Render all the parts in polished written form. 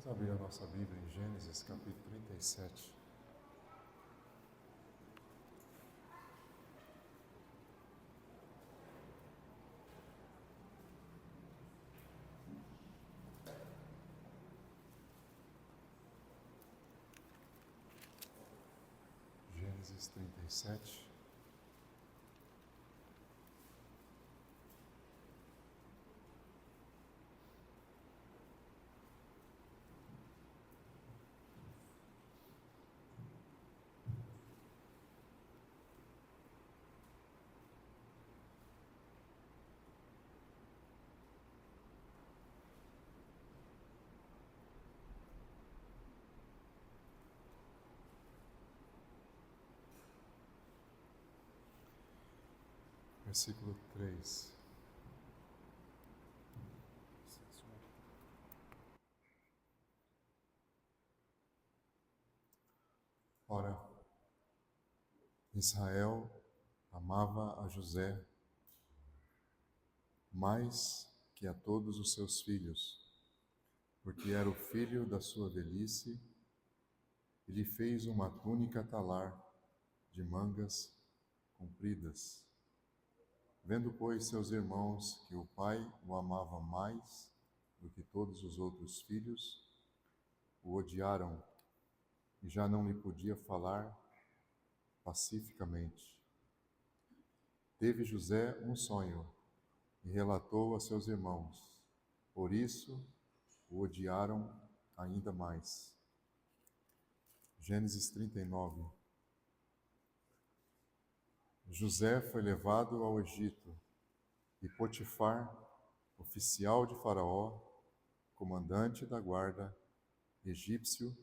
Vamos abrir a nossa Bíblia em Gênesis, capítulo 37. Gênesis 37. Versículo 3. Ora, Israel amava a José mais que a todos os seus filhos, porque era o filho da sua velhice, e lhe fez uma túnica talar de mangas compridas. Vendo, pois, seus irmãos que o pai o amava mais do que todos os outros filhos, o odiaram e já não lhe podia falar pacificamente. Teve José um sonho e relatou a seus irmãos. Por isso o odiaram ainda mais. Gênesis 39. José foi levado ao Egito e Potifar, oficial de Faraó, comandante da guarda egípcio,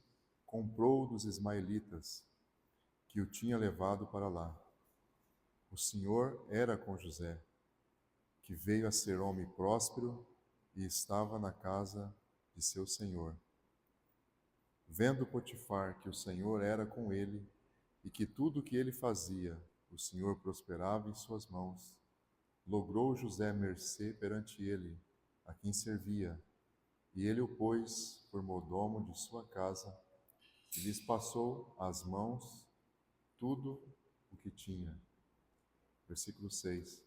comprou dos ismaelitas que o tinha levado para lá. O Senhor era com José, que veio a ser homem próspero e estava na casa de seu senhor. Vendo Potifar que o Senhor era com ele e que tudo o que ele fazia, o Senhor prosperava em suas mãos, logrou José mercê perante ele, a quem servia, e ele o pôs por mordomo de sua casa, e lhes passou às mãos tudo o que tinha. Versículo 6.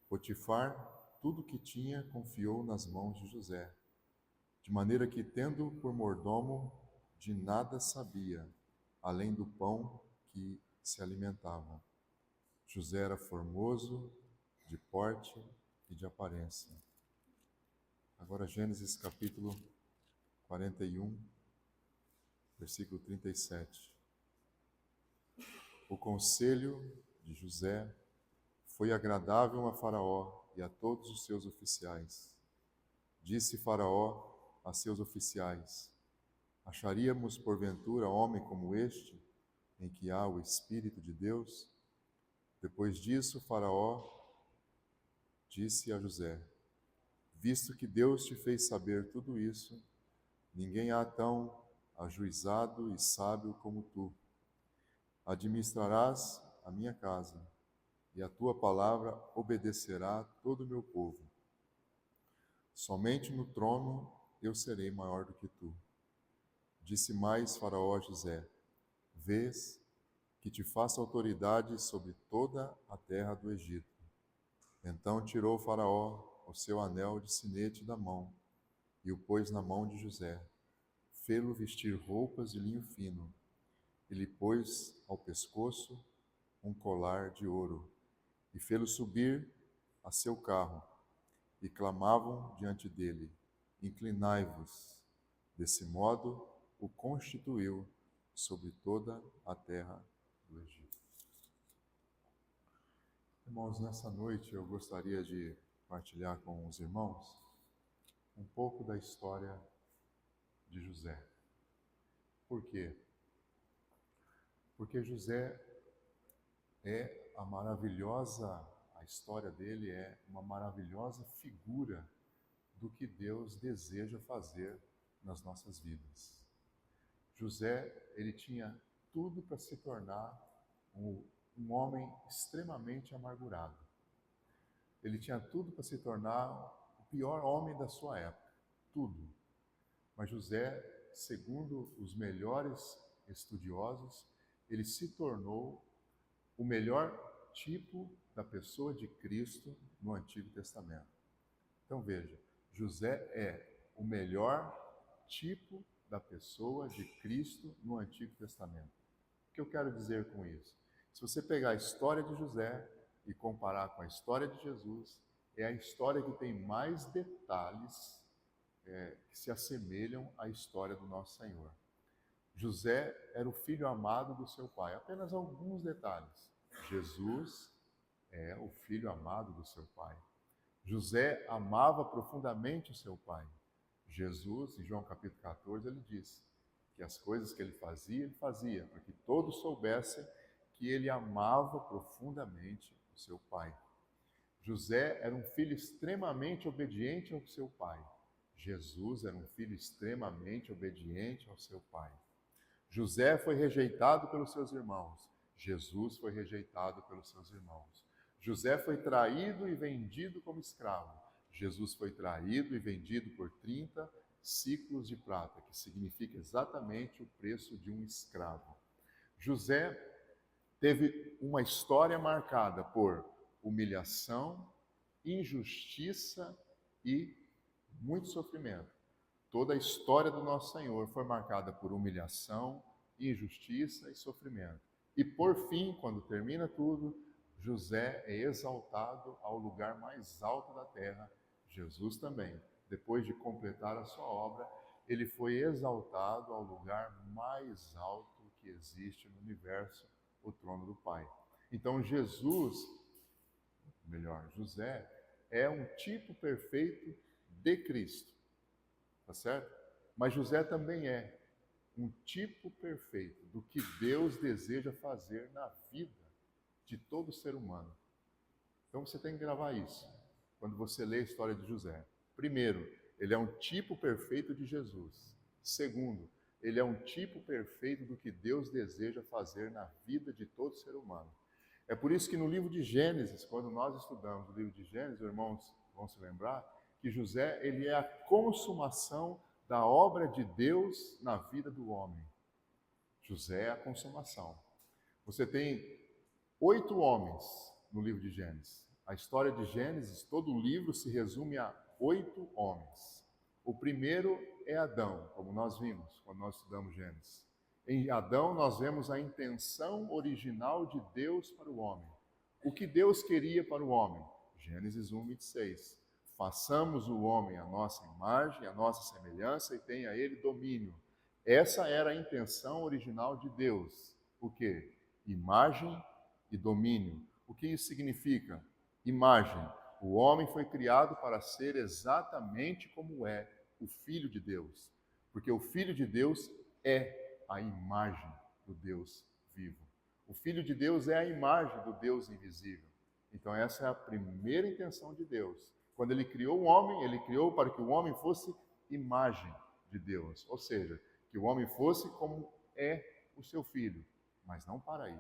Potifar, tudo o que tinha, confiou nas mãos de José, de maneira que, tendo por mordomo, de nada sabia, além do pão que se alimentava. José era formoso, de porte e de aparência. Agora Gênesis capítulo 41, versículo 37. O conselho de José foi agradável a Faraó e a todos os seus oficiais. Disse Faraó a seus oficiais: acharíamos porventura homem como este, em que há o Espírito de Deus? Depois disso, Faraó disse a José: visto que Deus te fez saber tudo isso, ninguém há tão ajuizado e sábio como tu. Administrarás a minha casa, e a tua palavra obedecerá todo o meu povo. Somente no trono eu serei maior do que tu. Disse mais Faraó a José: vês que te faço autoridade sobre toda a terra do Egito. Então tirou Faraó o seu anel de sinete da mão e o pôs na mão de José. Fê-lo vestir roupas de linho fino e lhe pôs ao pescoço um colar de ouro e fê-lo subir a seu carro. E clamavam diante dele: inclinai-vos. Desse modo o constituiu sobre toda a terra do Egito. Irmãos, nessa noite eu gostaria de partilhar com os irmãos um pouco da história de José. Por quê? Porque José a história dele é uma maravilhosa figura do que Deus deseja fazer nas nossas vidas. José, ele tinha tudo para se tornar um homem extremamente amargurado. Ele tinha tudo para se tornar o pior homem da sua época, tudo. Mas José segundo os melhores estudiosos, ele se tornou o melhor tipo da pessoa de Cristo no Antigo Testamento. Então veja, José é o melhor tipo da pessoa de Cristo no Antigo Testamento. O que eu quero dizer com isso? Se você pegar a história de José e comparar com a história de Jesus, é a história que tem mais detalhes que se assemelham à história do nosso Senhor. José era o filho amado do seu pai. Apenas alguns detalhes. Jesus é o filho amado do seu pai. José amava profundamente o seu pai. Jesus, em João capítulo 14, ele disse que as coisas que ele fazia para que todos soubessem que ele amava profundamente o seu pai. José era um filho extremamente obediente ao seu pai. Jesus era um filho extremamente obediente ao seu pai. José foi rejeitado pelos seus irmãos. Jesus foi rejeitado pelos seus irmãos. José foi traído e vendido como escravo. Jesus foi traído e vendido por 30 ciclos de prata, que significa exatamente o preço de um escravo. José teve uma história marcada por humilhação, injustiça e muito sofrimento. Toda a história do nosso Senhor foi marcada por humilhação, injustiça e sofrimento. E por fim, quando termina tudo, José é exaltado ao lugar mais alto da terra. Jesus também, depois de completar a sua obra, ele foi exaltado ao lugar mais alto que existe no universo, o trono do Pai. Então José é um tipo perfeito de Cristo, tá certo? Mas José também é um tipo perfeito do que Deus deseja fazer na vida de todo ser humano. Então você tem que gravar isso quando você lê a história de José. Primeiro, ele é um tipo perfeito de Jesus. Segundo, ele é um tipo perfeito do que Deus deseja fazer na vida de todo ser humano. É por isso que no livro de Gênesis, quando nós estudamos o livro de Gênesis, os irmãos vão se lembrar que José, ele é a consumação da obra de Deus na vida do homem. José é a consumação. Você tem 8 homens no livro de Gênesis. A história de Gênesis, todo o livro se resume a 8 homens. O primeiro é Adão, como nós vimos quando nós estudamos Gênesis. Em Adão nós vemos a intenção original de Deus para o homem. O que Deus queria para o homem? Gênesis 1, 26. Façamos o homem à nossa imagem, à nossa semelhança e tenha ele domínio. Essa era a intenção original de Deus. O quê? Imagem e domínio. O que isso significa? Imagem. O homem foi criado para ser exatamente como é o Filho de Deus. Porque o Filho de Deus é a imagem do Deus vivo. O Filho de Deus é a imagem do Deus invisível. Então essa é a primeira intenção de Deus. Quando ele criou o homem, ele criou para que o homem fosse imagem de Deus. Ou seja, que o homem fosse como é o seu filho. Mas não para aí.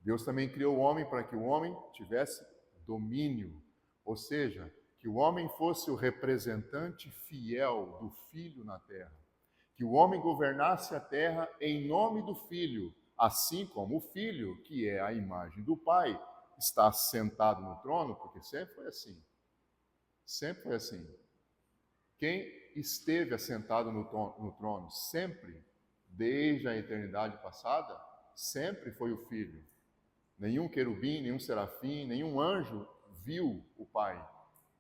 Deus também criou o homem para que o homem tivesse domínio. Ou seja, que o homem fosse o representante fiel do Filho na terra. Que o homem governasse a terra em nome do Filho, assim como o Filho, que é a imagem do Pai, está sentado no trono, porque sempre foi assim. Sempre foi assim. Quem esteve assentado no trono sempre, desde a eternidade passada, sempre foi o Filho. Nenhum querubim, nenhum serafim, nenhum anjo viu o Pai.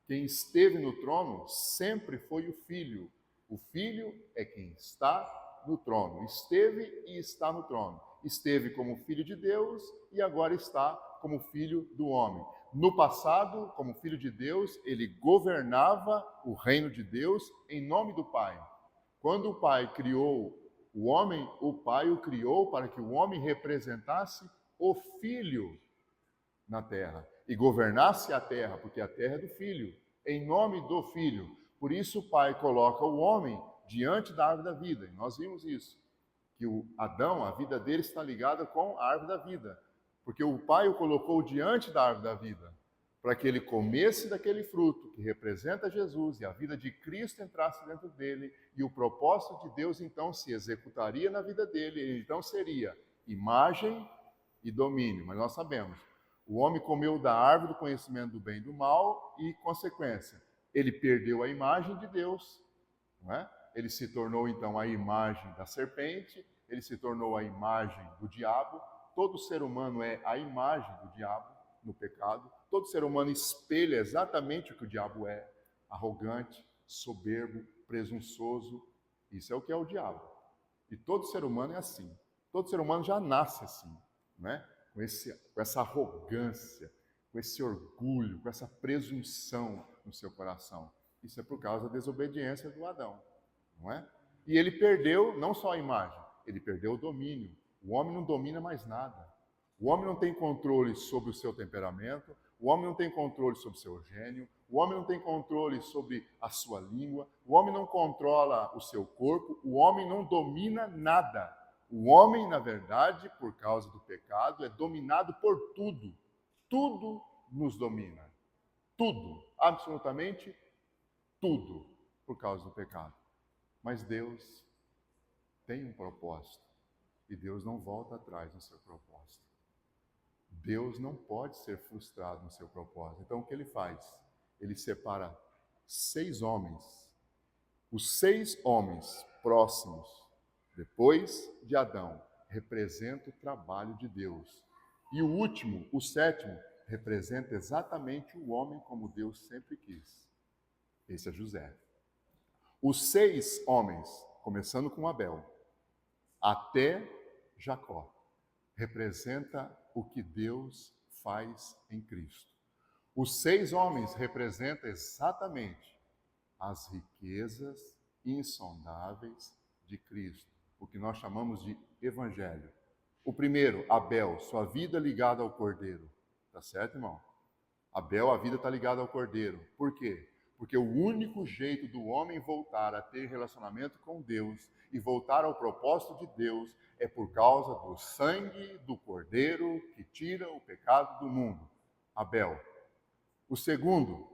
Quem esteve no trono sempre foi o Filho. O Filho é quem está no trono. Esteve e está no trono. Esteve como Filho de Deus e agora está como Filho do homem. No passado, como Filho de Deus, ele governava o reino de Deus em nome do Pai. Quando o Pai criou o homem, o Pai o criou para que o homem representasse o Filho na terra e governasse a terra, porque a terra é do Filho, em nome do Filho. Por isso o Pai coloca o homem diante da árvore da vida. E nós vimos isso, que o Adão, a vida dele está ligada com a árvore da vida, porque o Pai o colocou diante da árvore da vida, para que ele comesse daquele fruto que representa Jesus e a vida de Cristo entrasse dentro dele e o propósito de Deus então se executaria na vida dele, ele então seria imagem e domínio. Mas nós sabemos, o homem comeu da árvore do conhecimento do bem e do mal e, consequência, ele perdeu a imagem de Deus, não é? Ele se tornou então a imagem da serpente, ele se tornou a imagem do diabo. Todo ser humano é a imagem do diabo no pecado. Todo ser humano espelha exatamente o que o diabo é: arrogante, soberbo, presunçoso. Isso é o que é o diabo. E todo ser humano é assim. Todo ser humano já nasce assim, né? Com essa arrogância, com esse orgulho, com essa presunção no seu coração. Isso é por causa da desobediência do Adão, não é? E ele perdeu não só a imagem, ele perdeu o domínio. O homem não domina mais nada. O homem não tem controle sobre o seu temperamento, o homem não tem controle sobre o seu gênio, o homem não tem controle sobre a sua língua, o homem não controla o seu corpo, o homem não domina nada. O homem, na verdade, por causa do pecado, é dominado por tudo. Tudo nos domina. Tudo, absolutamente tudo, por causa do pecado. Mas Deus tem um propósito e Deus não volta atrás no seu propósito. Deus não pode ser frustrado no seu propósito. Então, o que ele faz? Ele separa 6 homens. Os 6 homens próximos, depois de Adão, representam o trabalho de Deus. E o último, o 7º, representa exatamente o homem como Deus sempre quis. Esse é José. Os 6 homens, começando com Abel, até Jacó, representa o que Deus faz em Cristo. Os 6 homens representam exatamente as riquezas insondáveis de Cristo, o que nós chamamos de Evangelho. O primeiro, Abel, sua vida ligada ao Cordeiro. Tá certo, irmão? Abel, a vida está ligada ao Cordeiro. Por quê? Porque o único jeito do homem voltar a ter relacionamento com Deus e voltar ao propósito de Deus é por causa do sangue do Cordeiro que tira o pecado do mundo. Abel. O segundo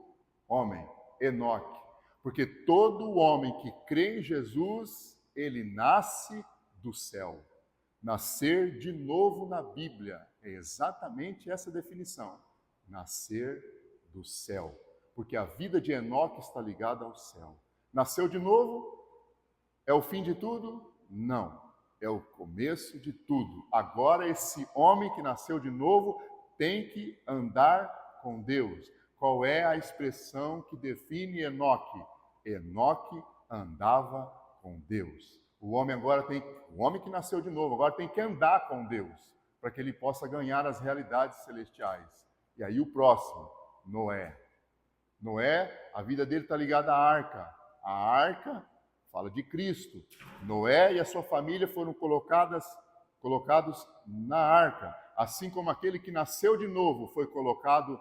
homem, Enoque. Porque todo homem que crê em Jesus, ele nasce do céu. Nascer de novo na Bíblia é exatamente essa definição. Nascer do céu. Porque a vida de Enoque está ligada ao céu. Nasceu de novo? É o fim de tudo? Não. É o começo de tudo. Agora esse homem que nasceu de novo tem que andar com Deus. Qual é a expressão que define Enoque? Enoque andava com Deus. O homem que nasceu de novo, agora tem que andar com Deus, para que ele possa ganhar as realidades celestiais. E aí o próximo, Noé. Noé, a vida dele está ligada à arca. A arca fala de Cristo. Noé e a sua família foram colocados na arca, assim como aquele que nasceu de novo foi colocado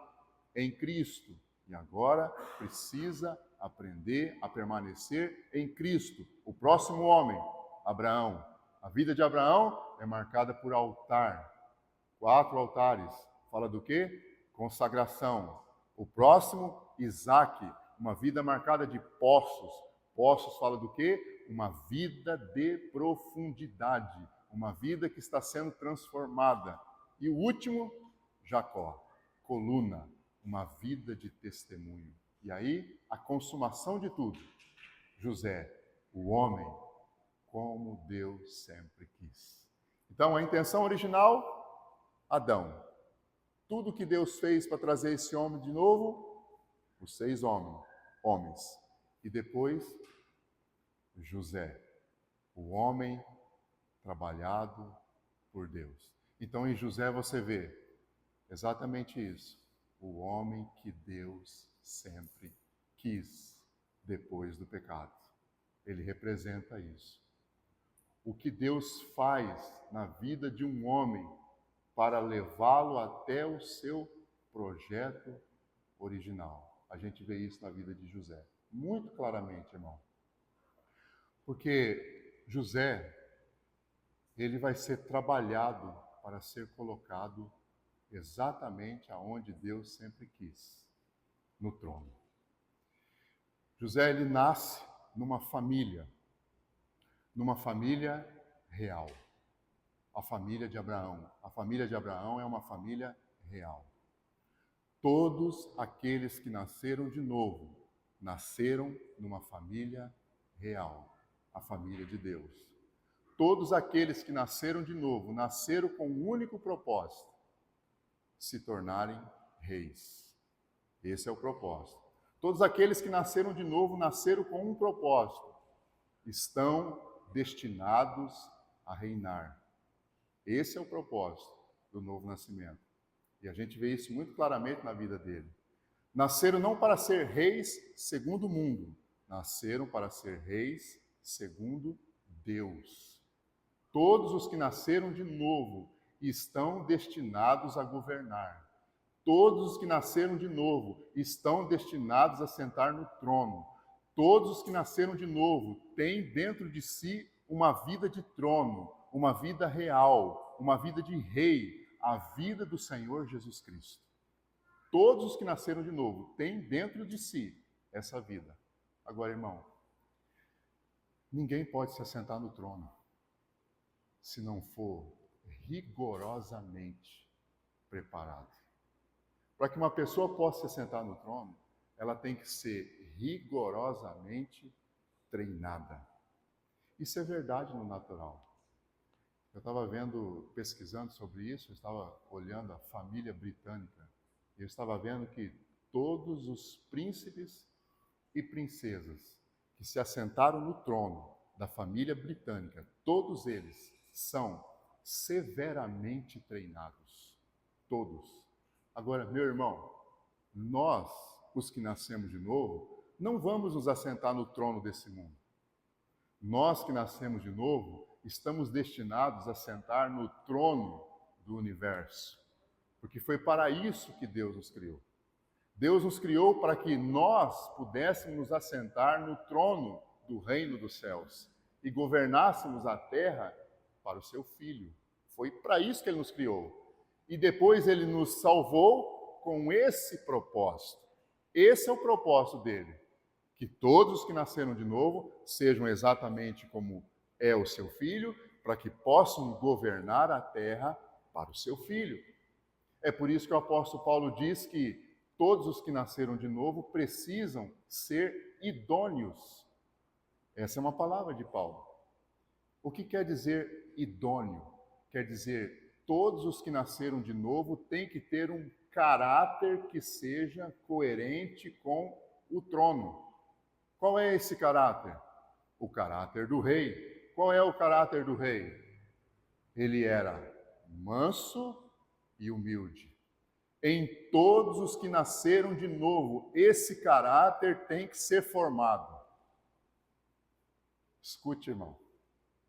em Cristo. E agora precisa aprender a permanecer em Cristo. O próximo homem, Abraão. A vida de Abraão é marcada por altar. 4 altares. Fala do quê? Consagração. O próximo, Isaque. Uma vida marcada de poços. Poços fala do quê? Uma vida de profundidade. Uma vida que está sendo transformada. E o último, Jacó. Coluna. Uma vida de testemunho. E aí, a consumação de tudo. José, o homem, como Deus sempre quis. Então, a intenção original, Adão. Tudo que Deus fez para trazer esse homem de novo, os 6 homens. E depois, José, o homem trabalhado por Deus. Então, em José você vê exatamente isso. O homem que Deus sempre quis depois do pecado. Ele representa isso. O que Deus faz na vida de um homem para levá-lo até o seu projeto original. A gente vê isso na vida de José, muito claramente, irmão. Porque José, ele vai ser trabalhado para ser colocado exatamente aonde Deus sempre quis, no trono. José, ele nasce numa família real, a família de Abraão. A família de Abraão é uma família real. Todos aqueles que nasceram de novo, nasceram numa família real, a família de Deus. Todos aqueles que nasceram de novo, nasceram com um único propósito: se tornarem reis. Esse é o propósito. Todos aqueles que nasceram de novo, nasceram com um propósito: estão destinados a reinar. Esse é o propósito do novo nascimento. E a gente vê isso muito claramente na vida dele. Nasceram não para ser reis segundo o mundo, nasceram para ser reis segundo Deus. Todos os que nasceram de novo estão destinados a governar. Todos os que nasceram de novo estão destinados a sentar no trono. Todos os que nasceram de novo têm dentro de si uma vida de trono, uma vida real, uma vida de rei, a vida do Senhor Jesus Cristo. Todos os que nasceram de novo têm dentro de si essa vida. Agora, irmão, ninguém pode se assentar no trono se não for rigorosamente preparado. Para que uma pessoa possa se assentar no trono, ela tem que ser rigorosamente treinada. Isso é verdade no natural. Eu estava pesquisando sobre isso, eu estava olhando a família britânica, e eu estava vendo que todos os príncipes e princesas que se assentaram no trono da família britânica, todos eles são severamente treinados. Todos. Agora, meu irmão, nós, os que nascemos de novo, não vamos nos assentar no trono desse mundo. Nós que nascemos de novo, estamos destinados a sentar no trono do universo, porque foi para isso que Deus nos criou. Deus nos criou para que nós pudéssemos nos assentar no trono do reino dos céus e governássemos a terra para o seu Filho. Foi para isso que Ele nos criou. E depois Ele nos salvou com esse propósito. Esse é o propósito dele. Que todos os que nasceram de novo sejam exatamente como é o seu Filho, para que possam governar a terra para o seu Filho. É por isso que o apóstolo Paulo diz que todos os que nasceram de novo precisam ser idôneos. Essa é uma palavra de Paulo. O que quer dizer idôneo? Quer dizer, todos os que nasceram de novo têm que ter um caráter que seja coerente com o trono. Qual é esse caráter? O caráter do rei. Qual é o caráter do rei? Ele era manso e humilde. Em todos os que nasceram de novo, esse caráter tem que ser formado. Escute, irmão.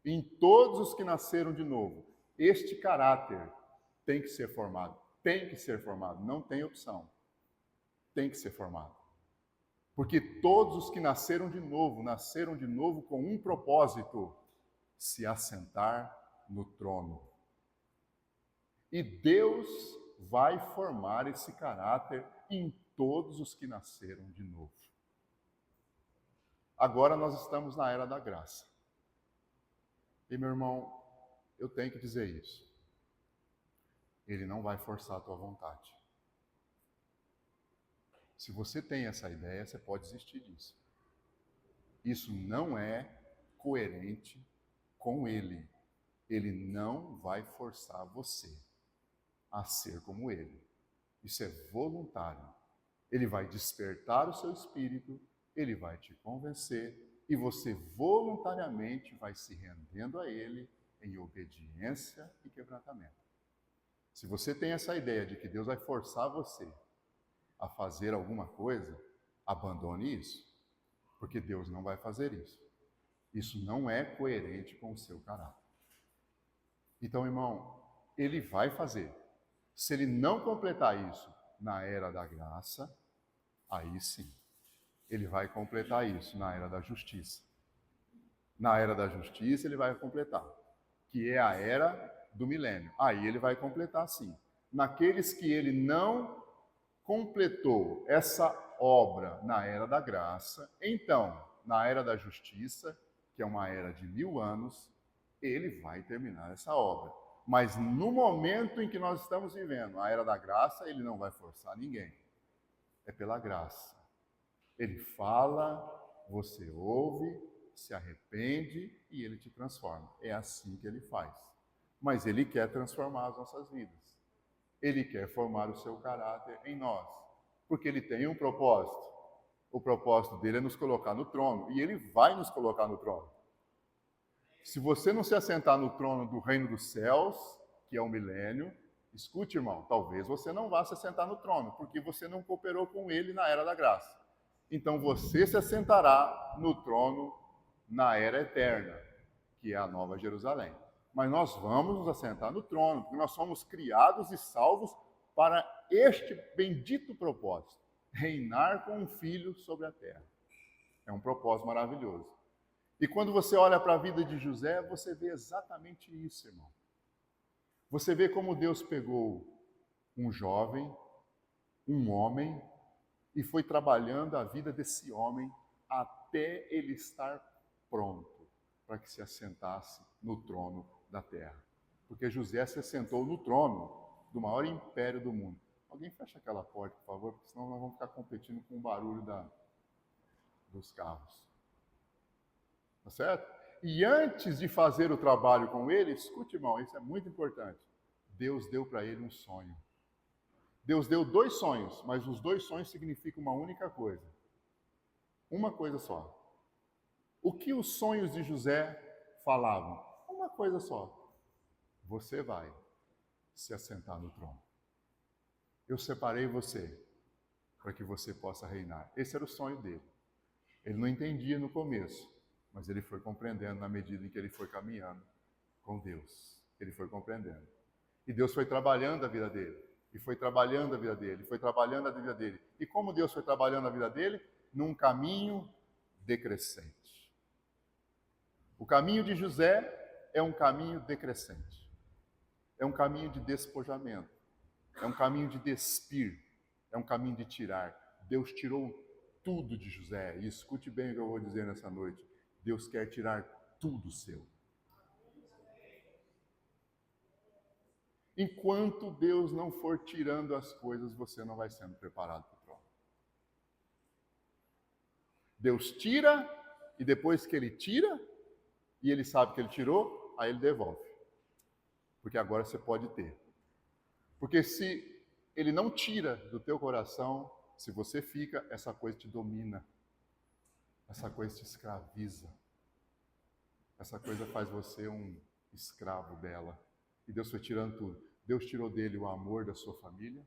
Em todos os que nasceram de novo, este caráter tem que ser formado. Tem que ser formado, não tem opção. Tem que ser formado. Porque todos os que nasceram de novo com um propósito: se assentar no trono. E Deus vai formar esse caráter em todos os que nasceram de novo. Agora nós estamos na era da graça. E, meu irmão, eu tenho que dizer isso. Ele não vai forçar a tua vontade. Se você tem essa ideia, você pode desistir disso. Isso não é coerente com ele. Ele não vai forçar você a ser como ele. Isso é voluntário. Ele vai despertar o seu espírito, ele vai te convencer e você voluntariamente vai se rendendo a ele em obediência e quebrantamento. Se você tem essa ideia de que Deus vai forçar você a fazer alguma coisa, abandone isso, porque Deus não vai fazer isso. Isso não é coerente com o seu caráter. Então, irmão, ele vai fazer. Se ele não completar isso na era da graça, aí sim, ele vai completar isso na era da justiça. Na era da justiça ele vai completar, que é a era do milênio. Aí ele vai completar sim. naqueles que ele não completou essa obra na era da graça, então, na era da justiça, que é uma era de 1000 anos, ele vai terminar essa obra. Mas no momento em que nós estamos vivendo, a era da graça, ele não vai forçar ninguém. É pela graça. Ele fala, você ouve, se arrepende e ele te transforma. É assim que ele faz. Mas ele quer transformar as nossas vidas. Ele quer formar o seu caráter em nós. Porque ele tem um propósito. O propósito dele é nos colocar no trono. E ele vai nos colocar no trono. Se você não se assentar no trono do reino dos céus, que é o milênio, escute, irmão, talvez você não vá se assentar no trono, porque você não cooperou com ele na era da graça. Então você se assentará no trono na era eterna, que é a Nova Jerusalém. Mas nós vamos nos assentar no trono, porque nós somos criados e salvos para este bendito propósito, reinar com um filho sobre a terra. É um propósito maravilhoso. E quando você olha para a vida de José, você vê exatamente isso, irmão. Você vê como Deus pegou um jovem, um homem, e foi trabalhando a vida desse homem até ele estar pronto para que se assentasse no trono da terra. Porque José se assentou no trono do maior império do mundo. Alguém fecha aquela porta, por favor, porque senão nós vamos ficar competindo com o barulho dos carros. Tá certo? E antes de fazer o trabalho com ele, escute, irmão, isso é muito importante. Deus deu para ele um sonho. Deus deu 2 sonhos, mas os 2 sonhos significam uma única coisa. Uma coisa só. O que os sonhos de José falavam? Uma coisa só. Você vai se assentar no trono. Eu separei você para que você possa reinar. Esse era o sonho dele. Ele não entendia no começo, mas ele foi compreendendo na medida em que ele foi caminhando com Deus. Ele foi compreendendo. E Deus foi trabalhando a vida dele. E foi trabalhando a vida dele. Foi trabalhando a vida dele. E como Deus foi trabalhando a vida dele? Num caminho decrescente. O caminho de José é um caminho decrescente. É um caminho de despojamento. É um caminho de despir. É um caminho de tirar. Deus tirou tudo de José. E escute bem o que eu vou dizer nessa noite. Deus quer tirar tudo seu. Enquanto Deus não for tirando as coisas, você não vai sendo preparado para o trono. Deus tira, e depois que ele tira, e ele sabe que ele tirou, aí ele devolve. Porque agora você pode ter. Porque se ele não tira do teu coração, se você fica, essa coisa te domina. Essa coisa te escraviza. Essa coisa faz você um escravo dela. E Deus foi tirando tudo. Deus tirou dele o amor da sua família.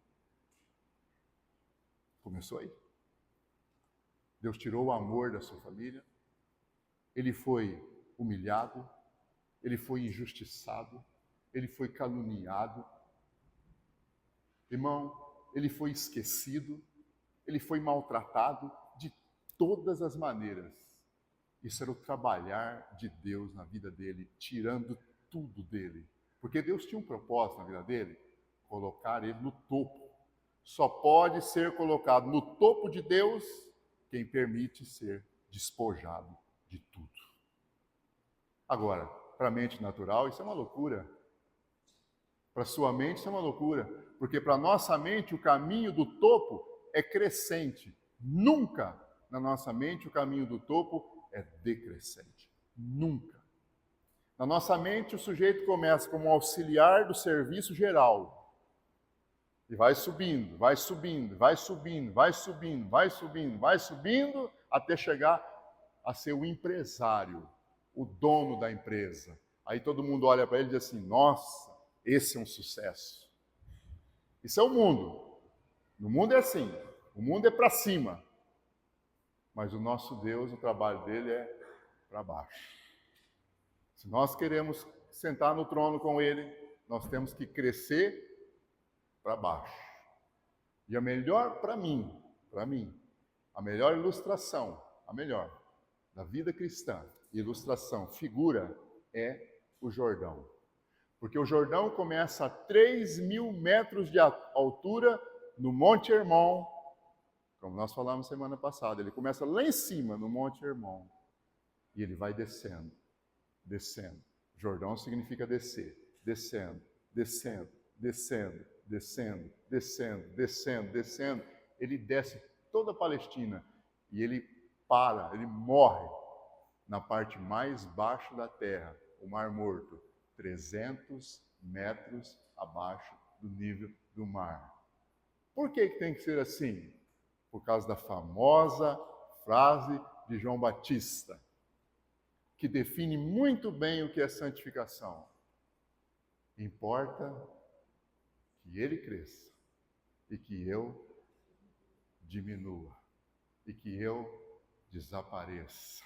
Começou aí. Deus tirou o amor da sua família. Ele foi humilhado. Ele foi injustiçado. Ele foi caluniado. Irmão, ele foi esquecido. Ele foi maltratado de todas as maneiras. Isso era o trabalhar de Deus na vida dele, tirando tudo dele. Porque Deus tinha um propósito na vida dele, colocar ele no topo. Só pode ser colocado no topo de Deus quem permite ser despojado de tudo. Agora, para a mente natural, isso é uma loucura. Para a sua mente, isso é uma loucura. Porque para a nossa mente, o caminho do topo é crescente. Nunca, na nossa mente, o caminho do topo é decrescente. Nunca. Na nossa mente, o sujeito começa como auxiliar do serviço geral. E vai subindo, vai subindo, vai subindo, vai subindo, vai subindo, vai subindo, até chegar a ser o empresário, o dono da empresa. Aí todo mundo olha para ele e diz assim, nossa, esse é um sucesso. Isso é o mundo. No mundo é assim, o mundo é para cima. Mas o nosso Deus, o trabalho dele é para baixo. Se nós queremos sentar no trono com ele, nós temos que crescer para baixo. E a melhor para mim, a melhor ilustração, a melhor da vida cristã, ilustração, figura, é o Jordão. Porque o Jordão começa a 3.000 metros de altura no Monte Hermon, como nós falamos semana passada. Ele começa lá em cima, no Monte Hermon, e ele vai descendo, descendo. Jordão significa descer, descendo, descendo, descendo, descendo, descendo, descendo, descendo. Ele desce toda a Palestina e ele morre na parte mais baixa da terra, o Mar Morto, 300 metros abaixo do nível do mar. Por que tem que ser assim? Por causa da famosa frase de João Batista, que define muito bem o que é santificação. Importa que ele cresça e que eu diminua e que eu desapareça.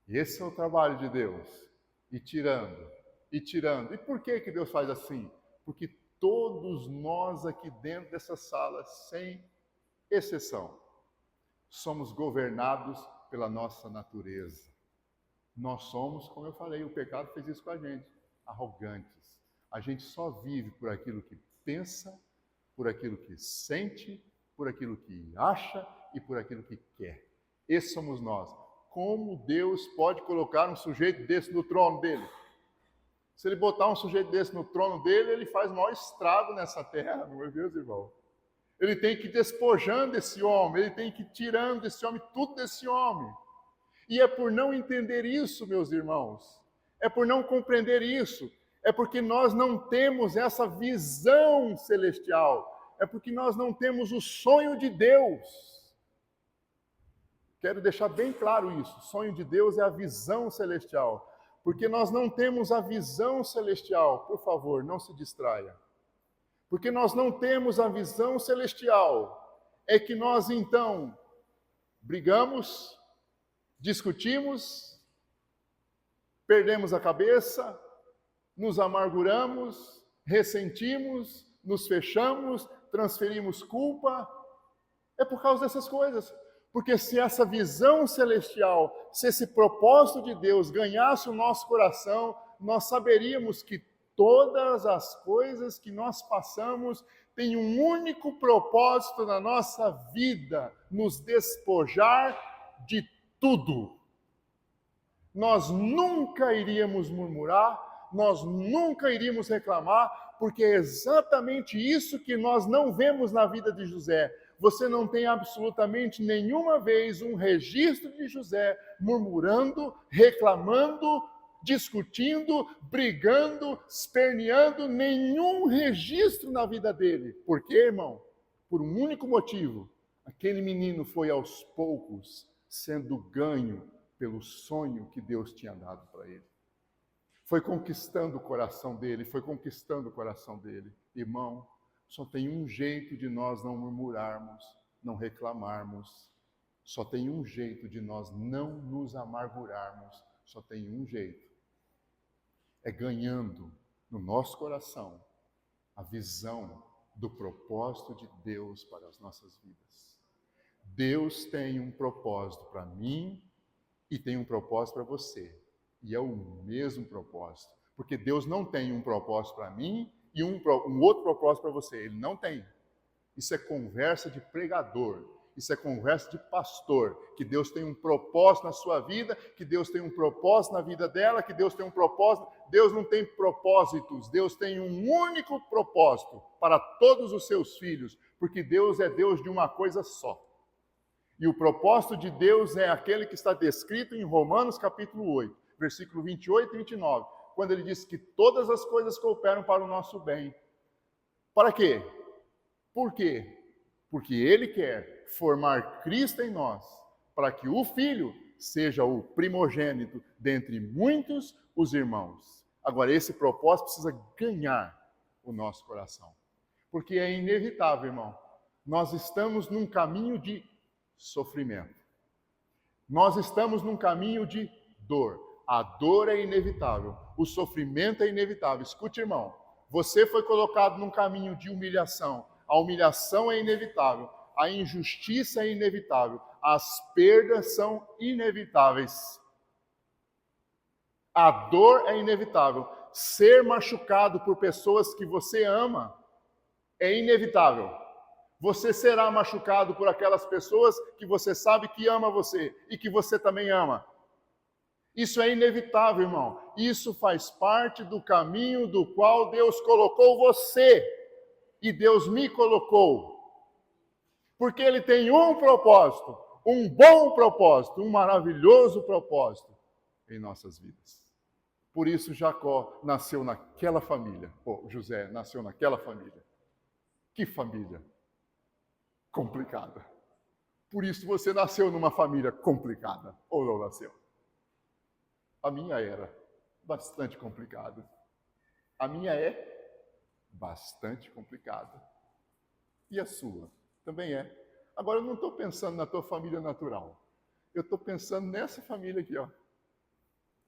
E esse é o trabalho de Deus. E tirando, e tirando. E por que Deus faz assim? Porque todos nós aqui dentro dessa sala, sem exceção, somos governados pela nossa natureza. Nós somos, como eu falei, o pecado fez isso com a gente, arrogantes. A gente só vive por aquilo que pensa, por aquilo que sente, por aquilo que acha e por aquilo que quer. Esses somos nós. Como Deus pode colocar um sujeito desse no trono dele? Se ele botar um sujeito desse no trono dele, ele faz o maior estrago nessa terra, não é mesmo, irmão? Ele tem que ir despojando esse homem, ele tem que ir tirando desse homem tudo desse homem. E é por não entender isso, meus irmãos, é por não compreender isso, é porque nós não temos essa visão celestial, é porque nós não temos o sonho de Deus. Quero deixar bem claro isso, o sonho de Deus é a visão celestial, porque nós não temos a visão celestial, por favor, não se distraia. Porque nós não temos a visão celestial, é que nós então brigamos, discutimos, perdemos a cabeça, nos amarguramos, ressentimos, nos fechamos, transferimos culpa. É por causa dessas coisas. Porque se essa visão celestial, se esse propósito de Deus ganhasse o nosso coração, nós saberíamos que todas as coisas que nós passamos têm um único propósito na nossa vida, nos despojar de tudo. Nós nunca iríamos murmurar, nós nunca iríamos reclamar, porque é exatamente isso que nós não vemos na vida de José. Você não tem absolutamente nenhuma vez um registro de José murmurando, reclamando, discutindo, brigando, esperneando, nenhum registro na vida dele. Por quê, irmão? Por um único motivo. Aquele menino foi aos poucos sendo ganho pelo sonho que Deus tinha dado para ele. Foi conquistando o coração dele, foi conquistando o coração dele. Irmão, só tem um jeito de nós não murmurarmos, não reclamarmos. Só tem um jeito de nós não nos amargurarmos. Só tem um jeito. É ganhando no nosso coração a visão do propósito de Deus para as nossas vidas. Deus tem um propósito para mim e tem um propósito para você. E é o mesmo propósito. Porque Deus não tem um propósito para mim e um outro propósito para você. Ele não tem. Isso é conversa de pregador. Isso é conversa de pastor. Que Deus tem um propósito na sua vida, que Deus tem um propósito na vida dela, que Deus tem um propósito. Deus não tem propósitos. Deus tem um único propósito para todos os seus filhos. Porque Deus é Deus de uma coisa só. E o propósito de Deus é aquele que está descrito em Romanos capítulo 8, versículo 28 e 29, quando ele diz que todas as coisas cooperam para o nosso bem. Para quê? Por quê? Porque ele quer formar Cristo em nós, para que o Filho seja o primogênito dentre muitos os irmãos. Agora, esse propósito precisa ganhar o nosso coração. Porque é inevitável, irmão. Nós estamos num caminho de sofrimento. Nós estamos num caminho de dor. A dor é inevitável. O sofrimento é inevitável. Escute, irmão. Você foi colocado num caminho de humilhação. A humilhação é inevitável. A injustiça é inevitável. As perdas são inevitáveis. A dor é inevitável. ser machucado por pessoas que você ama é inevitável. Você será machucado por aquelas pessoas que você sabe que ama você e que você também ama. Isso é inevitável, irmão. Isso faz parte do caminho do qual Deus colocou você e Deus me colocou. Porque Ele tem um propósito, um bom propósito, um maravilhoso propósito em nossas vidas. Por isso Jacó nasceu naquela família. José nasceu naquela família. Que família complicada. Por isso você nasceu numa família complicada, ou não nasceu? A minha era bastante complicada. A minha é bastante complicada. E a sua? Também é. Agora eu não estou pensando na tua família natural. Eu estou pensando nessa família aqui, ó.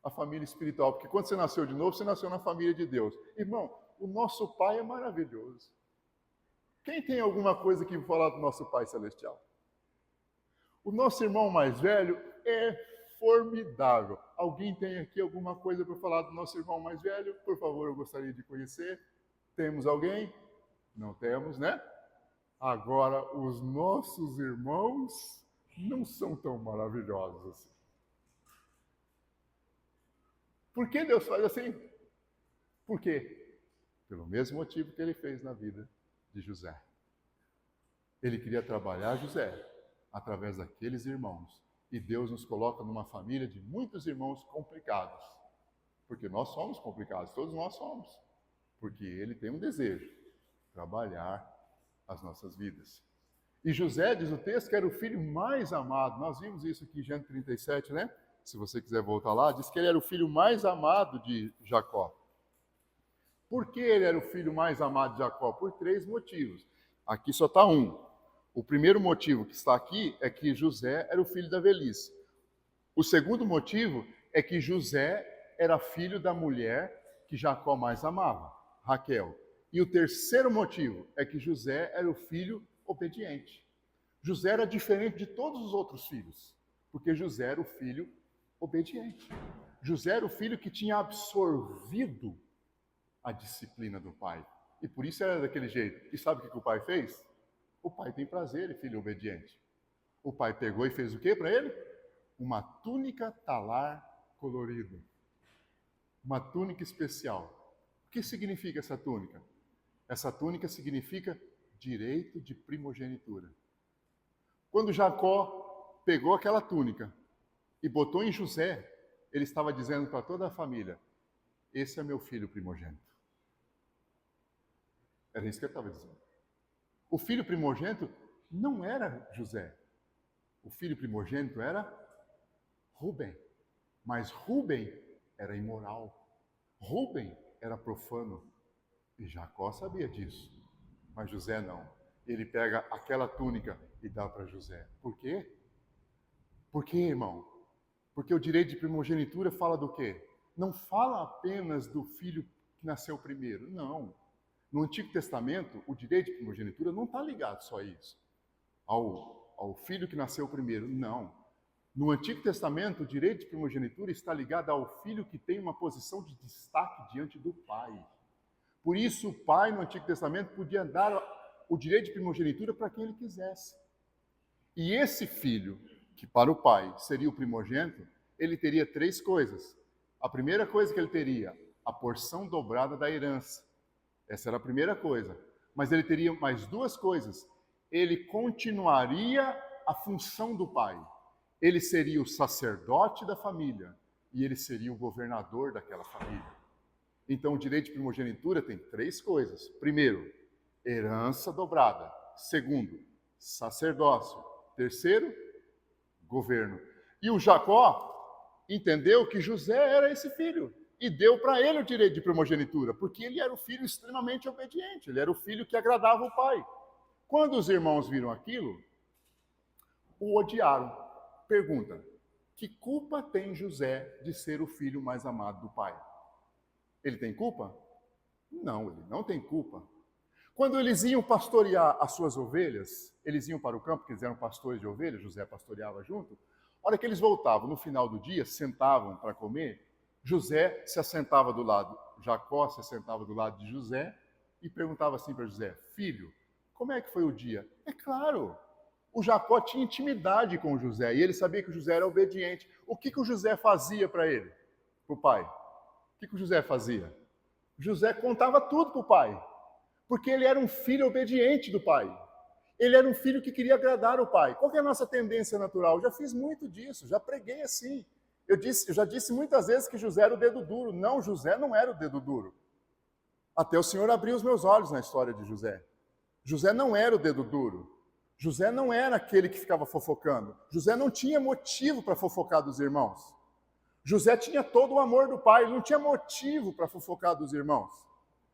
A família espiritual. Porque quando você nasceu de novo, você nasceu na família de Deus. Irmão, o nosso Pai é maravilhoso. Quem tem alguma coisa que falar do nosso Pai Celestial? O nosso irmão mais velho é formidável. Alguém tem aqui alguma coisa para falar do nosso irmão mais velho? Por favor, eu gostaria de conhecer. Temos alguém? Não temos, né? Agora, os nossos irmãos não são tão maravilhosos assim. Por que Deus faz assim? Por quê? Pelo mesmo motivo que Ele fez na vida de José. Ele queria trabalhar José através daqueles irmãos. E Deus nos coloca numa família de muitos irmãos complicados. Porque nós somos complicados, todos nós somos. Porque Ele tem um desejo, trabalhar as nossas vidas. E José, diz o texto, que era o filho mais amado. Nós vimos isso aqui em Gênesis 37, né? Se você quiser voltar lá, diz que ele era o filho mais amado de Jacó. Por que ele era o filho mais amado de Jacó? Por 3 motivos. Aqui só está um. O primeiro motivo que está aqui é que José era o filho da velhice. O segundo motivo é que José era filho da mulher que Jacó mais amava, Raquel. E o terceiro motivo é que José era o filho obediente. José era diferente de todos os outros filhos, porque José era o filho obediente. José era o filho que tinha absorvido a disciplina do pai. E por isso era daquele jeito. E sabe o que o pai fez? O pai tem prazer em filho obediente. O pai pegou e fez o que para ele? Uma túnica talar colorida. Uma túnica especial. O que significa essa túnica? Essa túnica significa direito de primogenitura. Quando Jacó pegou aquela túnica e botou em José, ele estava dizendo para toda a família: esse é meu filho primogênito. Era isso que ele estava dizendo. O filho primogênito não era José. O filho primogênito era Rubem. Mas Rubem era imoral. Rubem era profano. E Jacó sabia disso. Mas José não. Ele pega aquela túnica e dá para José. Por quê? Por quê, irmão? Porque o direito de primogenitura fala do quê? Não fala apenas do filho que nasceu primeiro. Não. No Antigo Testamento, o direito de primogenitura não está ligado só a isso. Ao filho que nasceu primeiro. Não. No Antigo Testamento, o direito de primogenitura está ligado ao filho que tem uma posição de destaque diante do pai. Por isso, o pai, no Antigo Testamento, podia dar o direito de primogenitura para quem ele quisesse. E esse filho, que para o pai seria o primogênito, ele teria 3 coisas. A primeira coisa que ele teria, a porção dobrada da herança. Essa era a primeira coisa. Mas ele teria mais 2 coisas. Ele continuaria a função do pai. Ele seria o sacerdote da família e ele seria o governador daquela família. Então, o direito de primogenitura tem 3 coisas. Primeiro, herança dobrada. Segundo, sacerdócio. Terceiro, governo. E o Jacó entendeu que José era esse filho e deu para ele o direito de primogenitura, porque ele era o filho extremamente obediente, ele era o filho que agradava o pai. Quando os irmãos viram aquilo, o odiaram. Pergunta: que culpa tem José de ser o filho mais amado do pai? Ele tem culpa? Não, ele não tem culpa. Quando eles iam pastorear as suas ovelhas, eles iam para o campo, porque eles eram pastores de ovelhas, José pastoreava junto. A hora que eles voltavam, no final do dia, sentavam para comer, José se assentava do lado, Jacó se sentava do lado de José e perguntava assim para José: filho, como é que foi o dia? É claro, o Jacó tinha intimidade com o José e ele sabia que o José era obediente. O que o José fazia para ele, para o pai? O que o José fazia? José contava tudo para o pai, porque ele era um filho obediente do pai. Ele era um filho que queria agradar o pai. Qual que é a nossa tendência natural? Eu já fiz muito disso, já preguei assim. Eu já disse muitas vezes que José era o dedo duro. Não, José não era o dedo duro. Até o Senhor abriu os meus olhos na história de José. José não era o dedo duro. José não era aquele que ficava fofocando. José não tinha motivo para fofocar dos irmãos. José tinha todo o amor do pai, ele não tinha motivo para fofocar dos irmãos.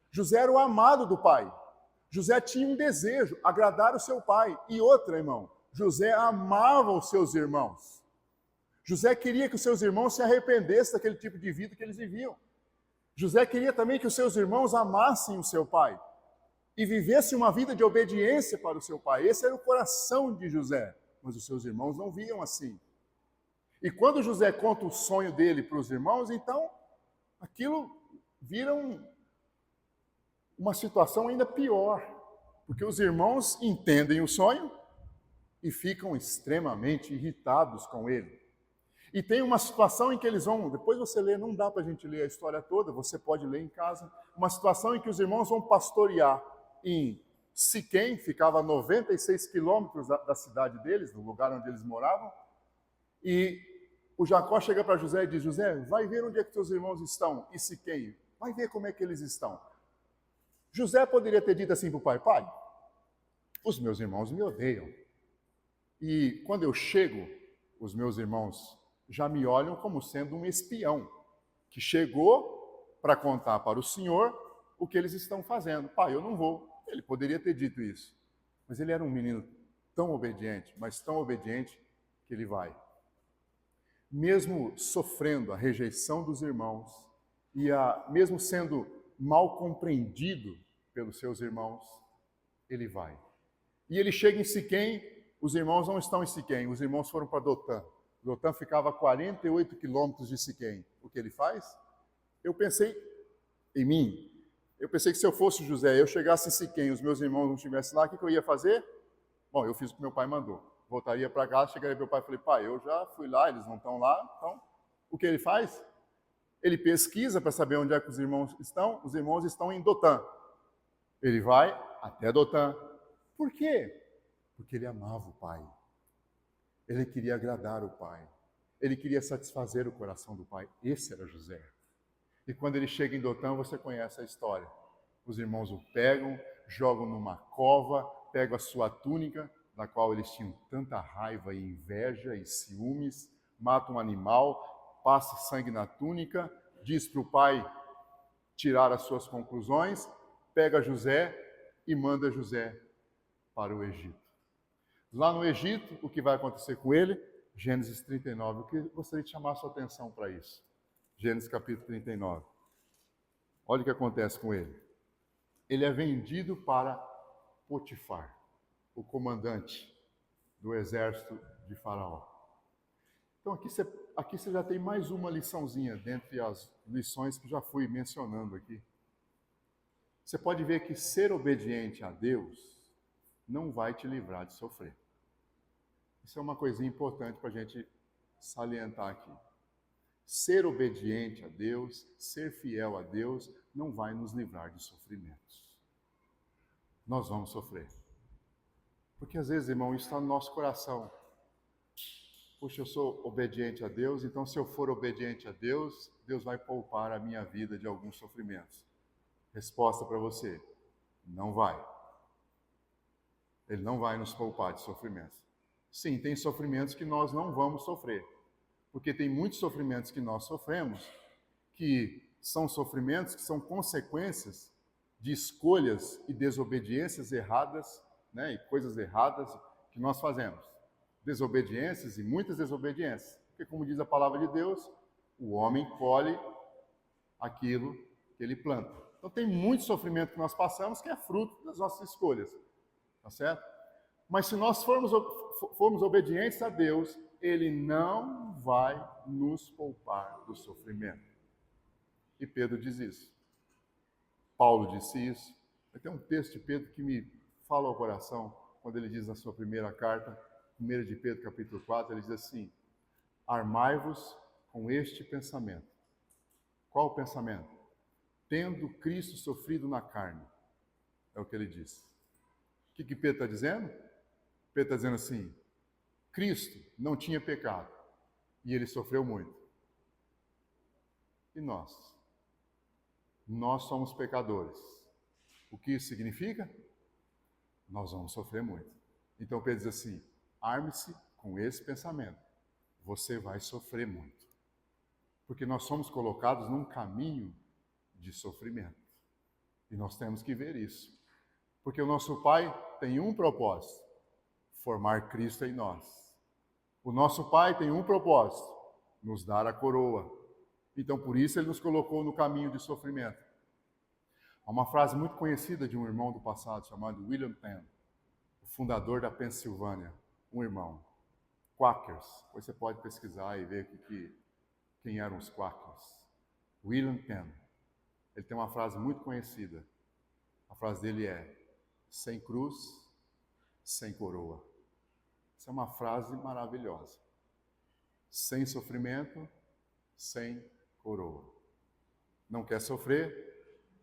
José era o amado do pai. José tinha um desejo, agradar o seu pai. E outra, irmão, José amava os seus irmãos. José queria que os seus irmãos se arrependessem daquele tipo de vida que eles viviam. José queria também que os seus irmãos amassem o seu pai e vivessem uma vida de obediência para o seu pai. Esse era o coração de José, mas os seus irmãos não viam assim. E quando José conta o sonho dele para os irmãos, então aquilo vira uma situação ainda pior, porque os irmãos entendem o sonho e ficam extremamente irritados com ele. E tem uma situação em que eles vão, depois você lê, não dá para a gente ler a história toda, você pode ler em casa, uma situação em que os irmãos vão pastorear em Siquém, ficava a 96 quilômetros da cidade deles, do lugar onde eles moravam, e o Jacó chega para José e diz: José, vai ver onde é que teus irmãos estão, e Siquém, vai ver como é que eles estão. José poderia ter dito assim para o pai: pai, os meus irmãos me odeiam. E quando eu chego, os meus irmãos já me olham como sendo um espião, que chegou para contar para o senhor o que eles estão fazendo. Pai, eu não vou. Ele poderia ter dito isso. Mas ele era um menino tão obediente, mas tão obediente, que ele vai. Mesmo sofrendo a rejeição dos irmãos, e mesmo sendo mal compreendido pelos seus irmãos, ele vai. E ele chega em Siquém, os irmãos não estão em Siquém, os irmãos foram para Dotã. Dotã ficava a 48 quilômetros de Siquém. O que ele faz? Eu pensei em mim. Eu pensei que se eu fosse José, eu chegasse em Siquém, os meus irmãos não estivessem lá, o que eu ia fazer? Bom, eu fiz o que meu pai mandou. Voltaria para casa, chegaria para meu pai e falei: pai, eu já fui lá, eles não estão lá. Então, o que ele faz? Ele pesquisa para saber onde é que os irmãos estão em Dotã. Ele vai até Dotã. Por quê? Porque ele amava o pai. Ele queria agradar o pai. Ele queria satisfazer o coração do pai. Esse era José. E quando ele chega em Dotã, você conhece a história. Os irmãos o pegam, jogam numa cova, pegam a sua túnica, da qual eles tinham tanta raiva e inveja e ciúmes, matam um animal, passa sangue na túnica, diz para o pai tirar as suas conclusões, pega José e manda José para o Egito. Lá no Egito, o que vai acontecer com ele? Gênesis 39. Eu gostaria de chamar a sua atenção para isso. Gênesis capítulo 39. Olha o que acontece com ele. Ele é vendido para Potifar, o comandante do exército de Faraó. Então aqui você já tem mais uma liçãozinha dentre as lições que já fui mencionando aqui. Você pode ver que ser obediente a Deus não vai te livrar de sofrer. Isso é uma coisinha importante para a gente salientar aqui. Ser obediente a Deus, ser fiel a Deus, não vai nos livrar de sofrimentos. Nós vamos sofrer. Porque às vezes, irmão, isso está no nosso coração. Puxa, eu sou obediente a Deus, então se eu for obediente a Deus, Deus vai poupar a minha vida de alguns sofrimentos. Resposta para você: não vai. Ele não vai nos poupar de sofrimentos. Sim, tem sofrimentos que nós não vamos sofrer. Porque tem muitos sofrimentos que nós sofremos que são sofrimentos que são consequências de escolhas e desobediências erradas, né, e coisas erradas que nós fazemos. Desobediências e muitas desobediências. Porque, como diz a palavra de Deus, o homem colhe aquilo que ele planta. Então tem muito sofrimento que nós passamos que é fruto das nossas escolhas. Tá certo? Mas se nós formos obedientes a Deus, Ele não vai nos poupar do sofrimento. E Pedro diz isso. Paulo disse isso. Tem um texto de Pedro que me fala ao coração, quando ele diz na sua primeira carta, 1 de Pedro, capítulo 4, ele diz assim: armai-vos com este pensamento. Qual o pensamento? Tendo Cristo sofrido na carne. É o que ele diz. O que Pedro está dizendo? Pedro está dizendo assim: Cristo não tinha pecado e ele sofreu muito. E nós? Nós somos pecadores. O que isso significa? Nós vamos sofrer muito. Então Pedro diz assim: arme-se com esse pensamento. Você vai sofrer muito. Porque nós somos colocados num caminho de sofrimento. E nós temos que ver isso. Porque o nosso Pai tem um propósito: formar Cristo em nós. O nosso Pai tem um propósito: nos dar a coroa. Então, por isso, Ele nos colocou no caminho de sofrimento. Há uma frase muito conhecida de um irmão do passado, chamado William Penn, o fundador da Pensilvânia, um irmão. Quakers. Depois você pode pesquisar e ver quem eram os Quakers. William Penn. Ele tem uma frase muito conhecida. A frase dele é: sem cruz, sem coroa. Essa é uma frase maravilhosa. Sem sofrimento, sem coroa. Não quer sofrer?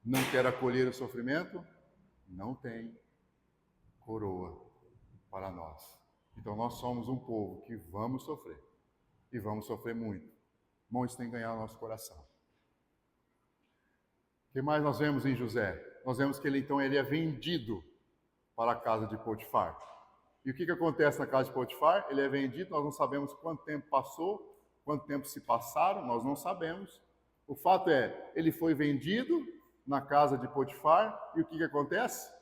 Não quer acolher o sofrimento? Não tem coroa para nós. Então nós somos um povo que vamos sofrer. E vamos sofrer muito. Bom, isso tem que ganhar o nosso coração. O que mais nós vemos em José? Nós vemos que ele é vendido para a casa de Potifar. E o que acontece na casa de Potifar? Ele é vendido, nós não sabemos quanto tempo passou, quanto tempo se passaram, nós não sabemos. O fato é, ele foi vendido na casa de Potifar, e o que acontece?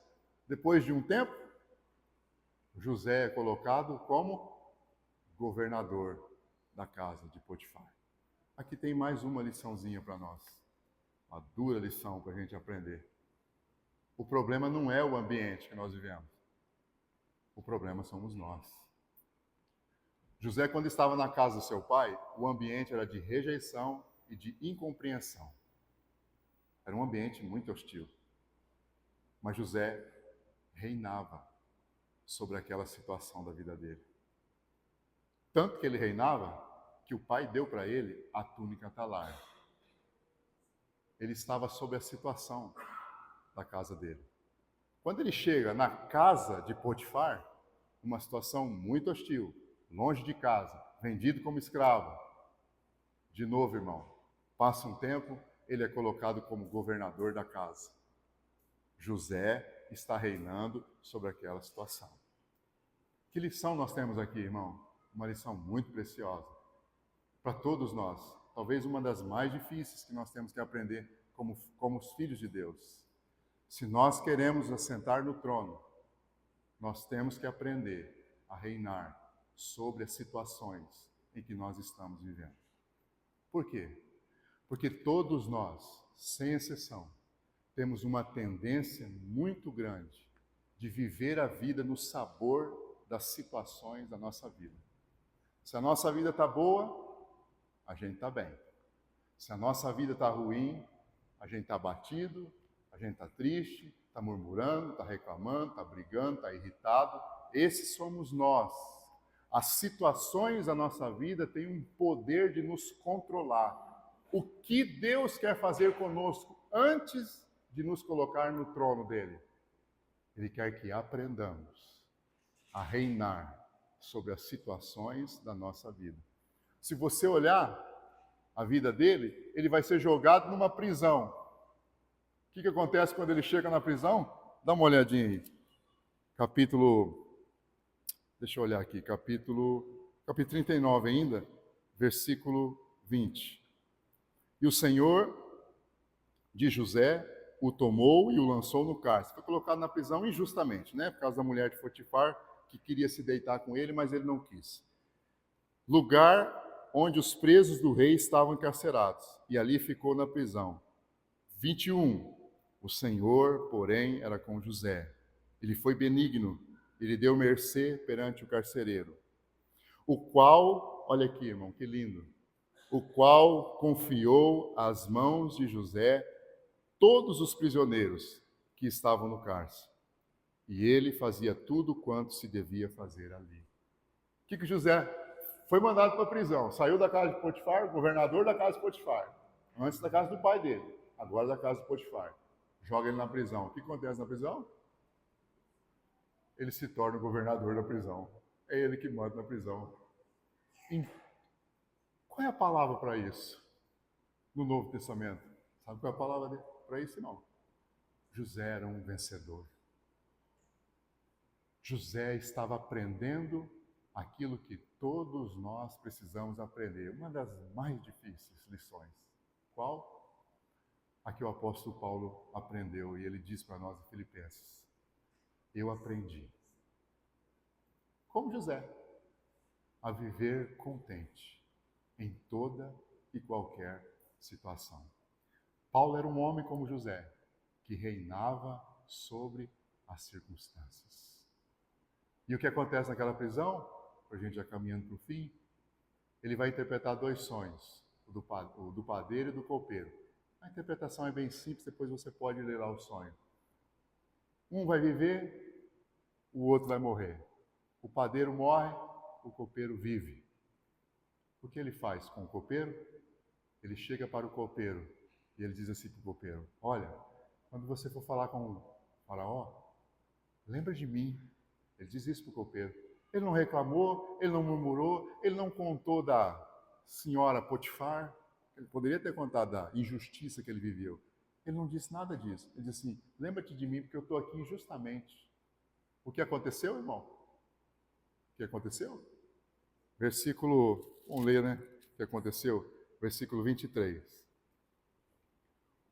Depois de um tempo, José é colocado como governador da casa de Potifar. Aqui tem mais uma liçãozinha para nós, uma dura lição para a gente aprender. O problema não é o ambiente que nós vivemos, o problema somos nós. José, quando estava na casa do seu pai, o ambiente era de rejeição e de incompreensão. Era um ambiente muito hostil. Mas José reinava sobre aquela situação da vida dele. Tanto que ele reinava, que o pai deu para ele a túnica talar. Ele estava sob a situação da casa dele. Quando ele chega na casa de Potifar, uma situação muito hostil, longe de casa, vendido como escravo. De novo, irmão, passa um tempo, ele é colocado como governador da casa. José está reinando sobre aquela situação. Que lição nós temos aqui, irmão? Uma lição muito preciosa. Para todos nós, talvez uma das mais difíceis que nós temos que aprender como os filhos de Deus. Se nós queremos assentar no trono, nós temos que aprender a reinar sobre as situações em que nós estamos vivendo. Por quê? Porque todos nós, sem exceção, temos uma tendência muito grande de viver a vida no sabor das situações da nossa vida. Se a nossa vida está boa, a gente está bem. Se a nossa vida está ruim, a gente está abatido, a gente está triste, está murmurando, está reclamando, está brigando, está irritado. Esses somos nós. As situações da nossa vida têm um poder de nos controlar. O que Deus quer fazer conosco antes de nos colocar no trono dele? Ele quer que aprendamos a reinar sobre as situações da nossa vida. Se você olhar a vida dele, ele vai ser jogado numa prisão. O que acontece quando ele chega na prisão? Dá uma olhadinha aí. Deixa eu olhar aqui, capítulo 39 ainda, versículo 20. E o Senhor de José o tomou e o lançou no cárcere. Foi colocado na prisão injustamente, né? Por causa da mulher de Potifar, que queria se deitar com ele, mas ele não quis. Lugar onde os presos do rei estavam encarcerados, e ali ficou na prisão. 21. O Senhor, porém, era com José. Ele foi benigno, ele deu mercê perante o carcereiro. O qual, olha aqui, irmão, que lindo. O qual confiou às mãos de José todos os prisioneiros que estavam no cárcere. E ele fazia tudo quanto se devia fazer ali. O que José foi mandado para a prisão? Saiu da casa de Potifar, governador da casa de Potifar. Antes da casa do pai dele, agora da casa de Potifar. Joga ele na prisão. O que acontece na prisão? Ele se torna o governador da prisão. É ele que manda na prisão. Qual é a palavra para isso no Novo Testamento? Sabe qual é a palavra para isso? Não. José era um vencedor. José estava aprendendo aquilo que todos nós precisamos aprender. Uma das mais difíceis lições. Qual? A que o apóstolo Paulo aprendeu, e ele diz para nós em Filipenses: eu aprendi, como José, a viver contente em toda e qualquer situação. Paulo era um homem como José, que reinava sobre as circunstâncias. E o que acontece naquela prisão, a gente já caminhando para o fim, ele vai interpretar dois sonhos, o do padeiro e do copeiro. A interpretação é bem simples, depois você pode ler lá o sonho. Um vai viver, o outro vai morrer. O padeiro morre, o copeiro vive. O que ele faz com o copeiro? Ele chega para o copeiro e ele diz assim para o copeiro: olha, quando você for falar com o faraó, lembra de mim. Ele diz isso para o copeiro. Ele não reclamou, ele não murmurou, ele não contou da senhora Potifar. Ele poderia ter contado da injustiça que ele viveu. Ele não disse nada disso. Ele disse assim: lembra-te de mim, porque eu estou aqui injustamente. O que aconteceu, irmão? O que aconteceu? Versículo, vamos ler, né? O que aconteceu? Versículo 23.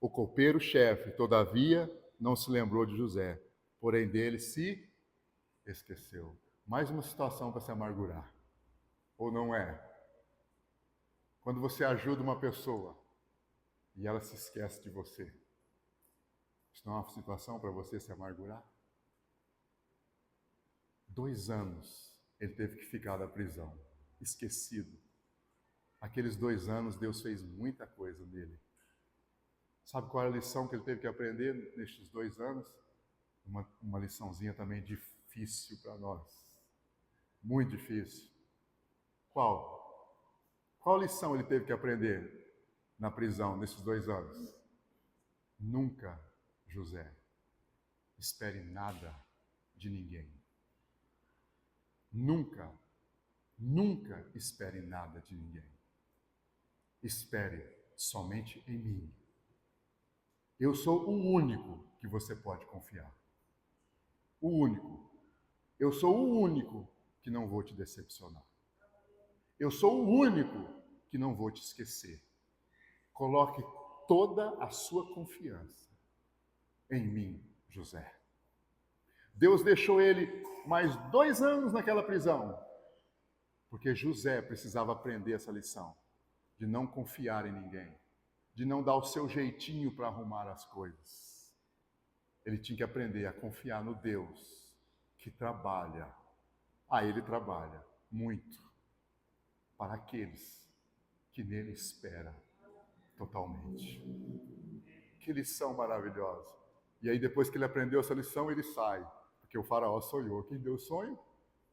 O copeiro-chefe, todavia, não se lembrou de José, porém dele se esqueceu. Mais uma situação para se amargurar. Ou não é? Quando você ajuda uma pessoa e ela se esquece de você, isso não é uma situação para você se amargurar? 2 anos ele teve que ficar na prisão, esquecido. Aqueles 2 anos Deus fez muita coisa nele. Sabe qual é a lição que ele teve que aprender nestes 2 anos? Uma liçãozinha também difícil para nós. Muito difícil. Qual? Qual lição ele teve que aprender na prisão nesses 2 anos? Nunca, José, espere nada de ninguém. Nunca, nunca espere nada de ninguém. Espere somente em mim. Eu sou o único que você pode confiar. O único. Eu sou o único que não vou te decepcionar. Eu sou o único que não vou te esquecer. Coloque toda a sua confiança em mim, José. Deus deixou ele mais 2 anos naquela prisão, porque José precisava aprender essa lição, de não confiar em ninguém, de não dar o seu jeitinho para arrumar as coisas. Ele tinha que aprender a confiar no Deus que trabalha. Ele trabalha muito para aqueles que nele esperam totalmente. Que lição maravilhosa. E aí depois que ele aprendeu essa lição, ele sai, porque o faraó sonhou. Quem deu o sonho?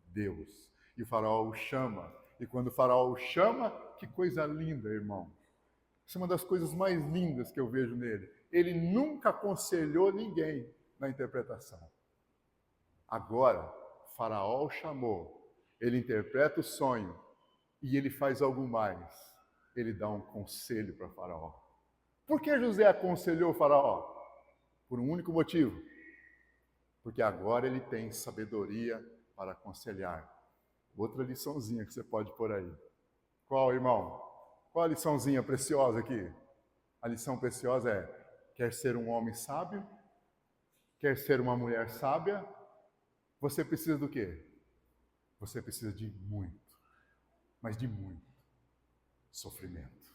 Deus. E o faraó o chama. E quando o faraó o chama, que coisa linda, irmão. Isso é uma das coisas mais lindas que eu vejo nele. Ele nunca aconselhou ninguém na interpretação. Agora, o faraó o chamou. Ele interpreta o sonho. E ele faz algo mais. Ele dá um conselho para o faraó. Por que José aconselhou o faraó? Por um único motivo. Porque agora ele tem sabedoria para aconselhar. Outra liçãozinha que você pode pôr aí. Qual, irmão? Qual a liçãozinha preciosa aqui? A lição preciosa é: quer ser um homem sábio? Quer ser uma mulher sábia? Você precisa do quê? Você precisa de muito, mas de muito sofrimento.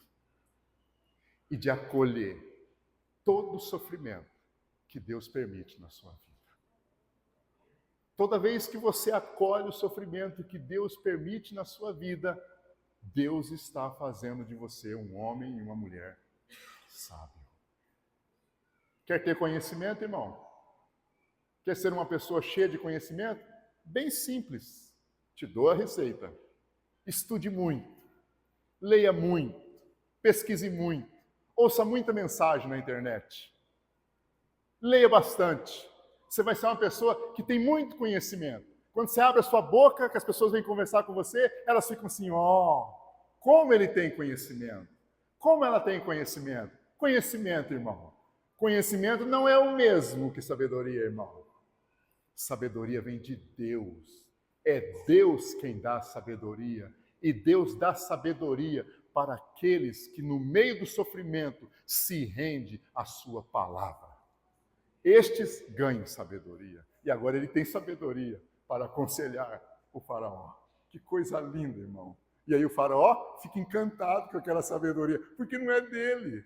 E de acolher todo o sofrimento que Deus permite na sua vida. Toda vez que você acolhe o sofrimento que Deus permite na sua vida, Deus está fazendo de você um homem e uma mulher sábio. Quer ter conhecimento, irmão? Quer ser uma pessoa cheia de conhecimento? Bem simples. Te dou a receita. Estude muito, leia muito, pesquise muito, ouça muita mensagem na internet. Leia bastante. Você vai ser uma pessoa que tem muito conhecimento. Quando você abre a sua boca, que as pessoas vêm conversar com você, elas ficam assim, como ele tem conhecimento. Como ela tem conhecimento? Conhecimento, irmão. Conhecimento não é o mesmo que sabedoria, irmão. Sabedoria vem de Deus. É Deus quem dá sabedoria. E Deus dá sabedoria para aqueles que no meio do sofrimento se rende à sua palavra. Estes ganham sabedoria. E agora ele tem sabedoria para aconselhar o faraó. Que coisa linda, irmão. E aí o faraó fica encantado com aquela sabedoria, porque não é dele.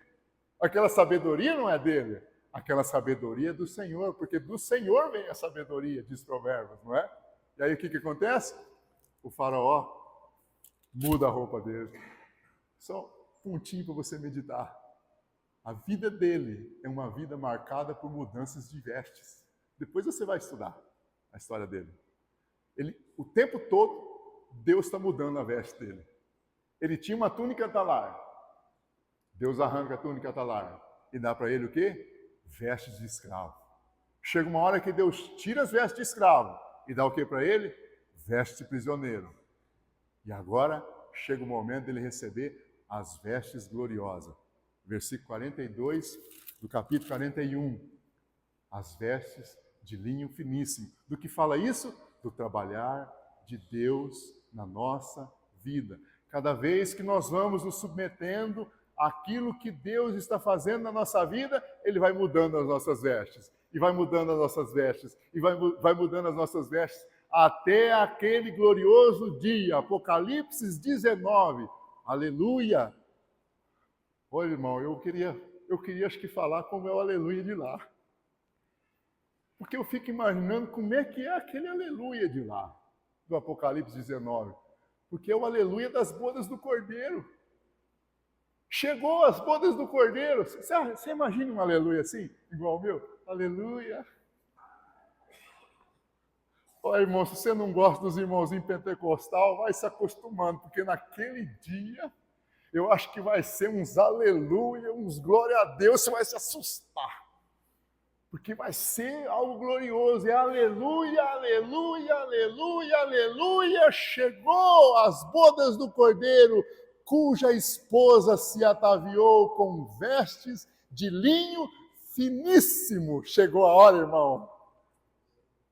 Aquela sabedoria não é dele. Aquela sabedoria é do Senhor, porque do Senhor vem a sabedoria, diz Provérbios, não é? E aí o que acontece? O faraó muda a roupa dele. Só um pontinho para você meditar. A vida dele é uma vida marcada por mudanças de vestes. Depois você vai estudar a história dele. O tempo todo, Deus está mudando a veste dele. Ele tinha uma túnica talar. Deus arranca a túnica talar e dá para ele o quê? Vestes de escravo. Chega uma hora que Deus tira as vestes de escravo e dá o que para ele? Vestes de prisioneiro. E agora chega o momento dele receber as vestes gloriosas. Versículo 42 do capítulo 41. As vestes de linho finíssimo. Do que fala isso? Do trabalhar de Deus na nossa vida. Cada vez que nós vamos nos submetendo àquilo que Deus está fazendo na nossa vida, Ele vai mudando as nossas vestes. E vai mudando as nossas vestes. E vai mudando as nossas vestes até aquele glorioso dia. Apocalipse 19. Aleluia! Olha, irmão, eu queria acho que falar como é o aleluia de lá. Porque eu fico imaginando como é que é aquele aleluia de lá, do Apocalipse 19. Porque é o aleluia das bodas do Cordeiro. Chegou as bodas do Cordeiro. Você imagina um aleluia assim, igual o meu? Aleluia. Olha, irmão, se você não gosta dos irmãozinhos pentecostal, vai se acostumando, porque naquele dia eu acho que vai ser uns aleluia, uns glória a Deus, você vai se assustar. Porque vai ser algo glorioso. É aleluia, aleluia, aleluia, aleluia. Chegou as bodas do Cordeiro, cuja esposa se ataviou com vestes de linho finíssimo. Chegou a hora, irmão.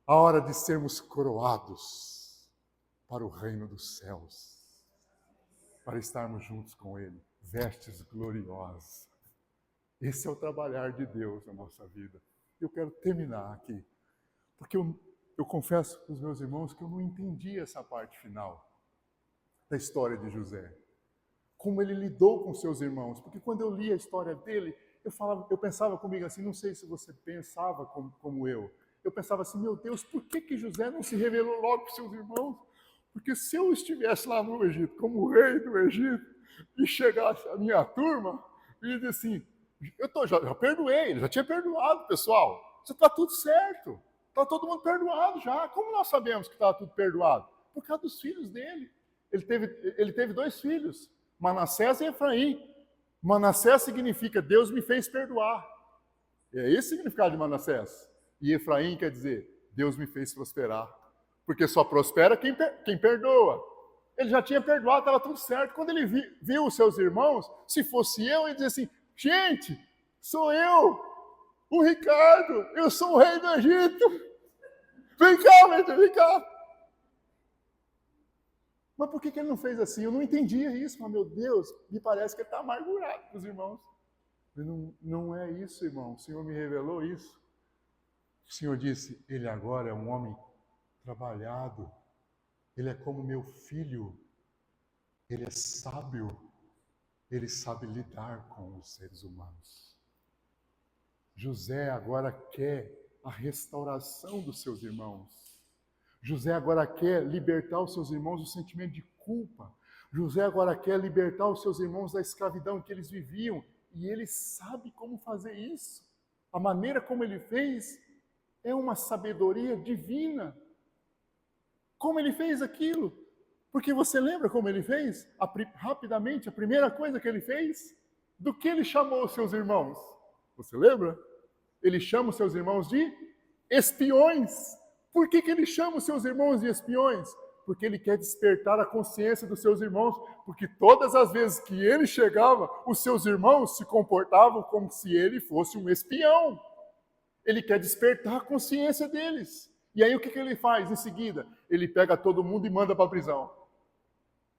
A hora de sermos coroados para o reino dos céus. Para estarmos juntos com Ele, vestes gloriosas. Esse é o trabalhar de Deus na nossa vida. Eu quero terminar aqui, porque eu confesso para os meus irmãos que eu não entendi essa parte final da história de José. Como ele lidou com seus irmãos, porque quando eu li a história dele, eu pensava comigo assim, não sei se você pensava como eu pensava assim, meu Deus, por que José não se revelou logo para os seus irmãos? Porque se eu estivesse lá no Egito, como rei do Egito, e chegasse a minha turma, e disse assim, já perdoei, ele já tinha perdoado, pessoal. Já está tudo certo. Está todo mundo perdoado já. Como nós sabemos que estava tudo perdoado? Por causa dos filhos dele. Ele teve 2 filhos, Manassés e Efraim. Manassés significa Deus me fez perdoar. É esse o significado de Manassés. E Efraim quer dizer Deus me fez prosperar. Porque só prospera quem perdoa. Ele já tinha perdoado, estava tudo certo. Quando ele viu os seus irmãos, se fosse eu, ele dizia assim, gente, sou eu, o Ricardo, eu sou o rei do Egito. Vem cá, vem cá. Mas por que ele não fez assim? Eu não entendia isso, mas meu Deus, me parece que ele está amargurado com os irmãos. Não é isso, irmão, o Senhor me revelou isso. O Senhor disse, ele agora é um homem trabalhado, ele é como meu filho, ele é sábio, ele sabe lidar com os seres humanos. José agora quer a restauração dos seus irmãos. José agora quer libertar os seus irmãos do sentimento de culpa. José agora quer libertar os seus irmãos da escravidão que eles viviam. E ele sabe como fazer isso. A maneira como ele fez é uma sabedoria divina. Como ele fez aquilo? Porque você lembra como ele fez? Rapidamente, a primeira coisa que ele fez? Do que ele chamou os seus irmãos? Você lembra? Ele chama os seus irmãos de espiões. Por que ele chama os seus irmãos de espiões? Porque ele quer despertar a consciência dos seus irmãos. Porque todas as vezes que ele chegava, os seus irmãos se comportavam como se ele fosse um espião. Ele quer despertar a consciência deles. E aí o que ele faz em seguida? Ele pega todo mundo e manda para a prisão.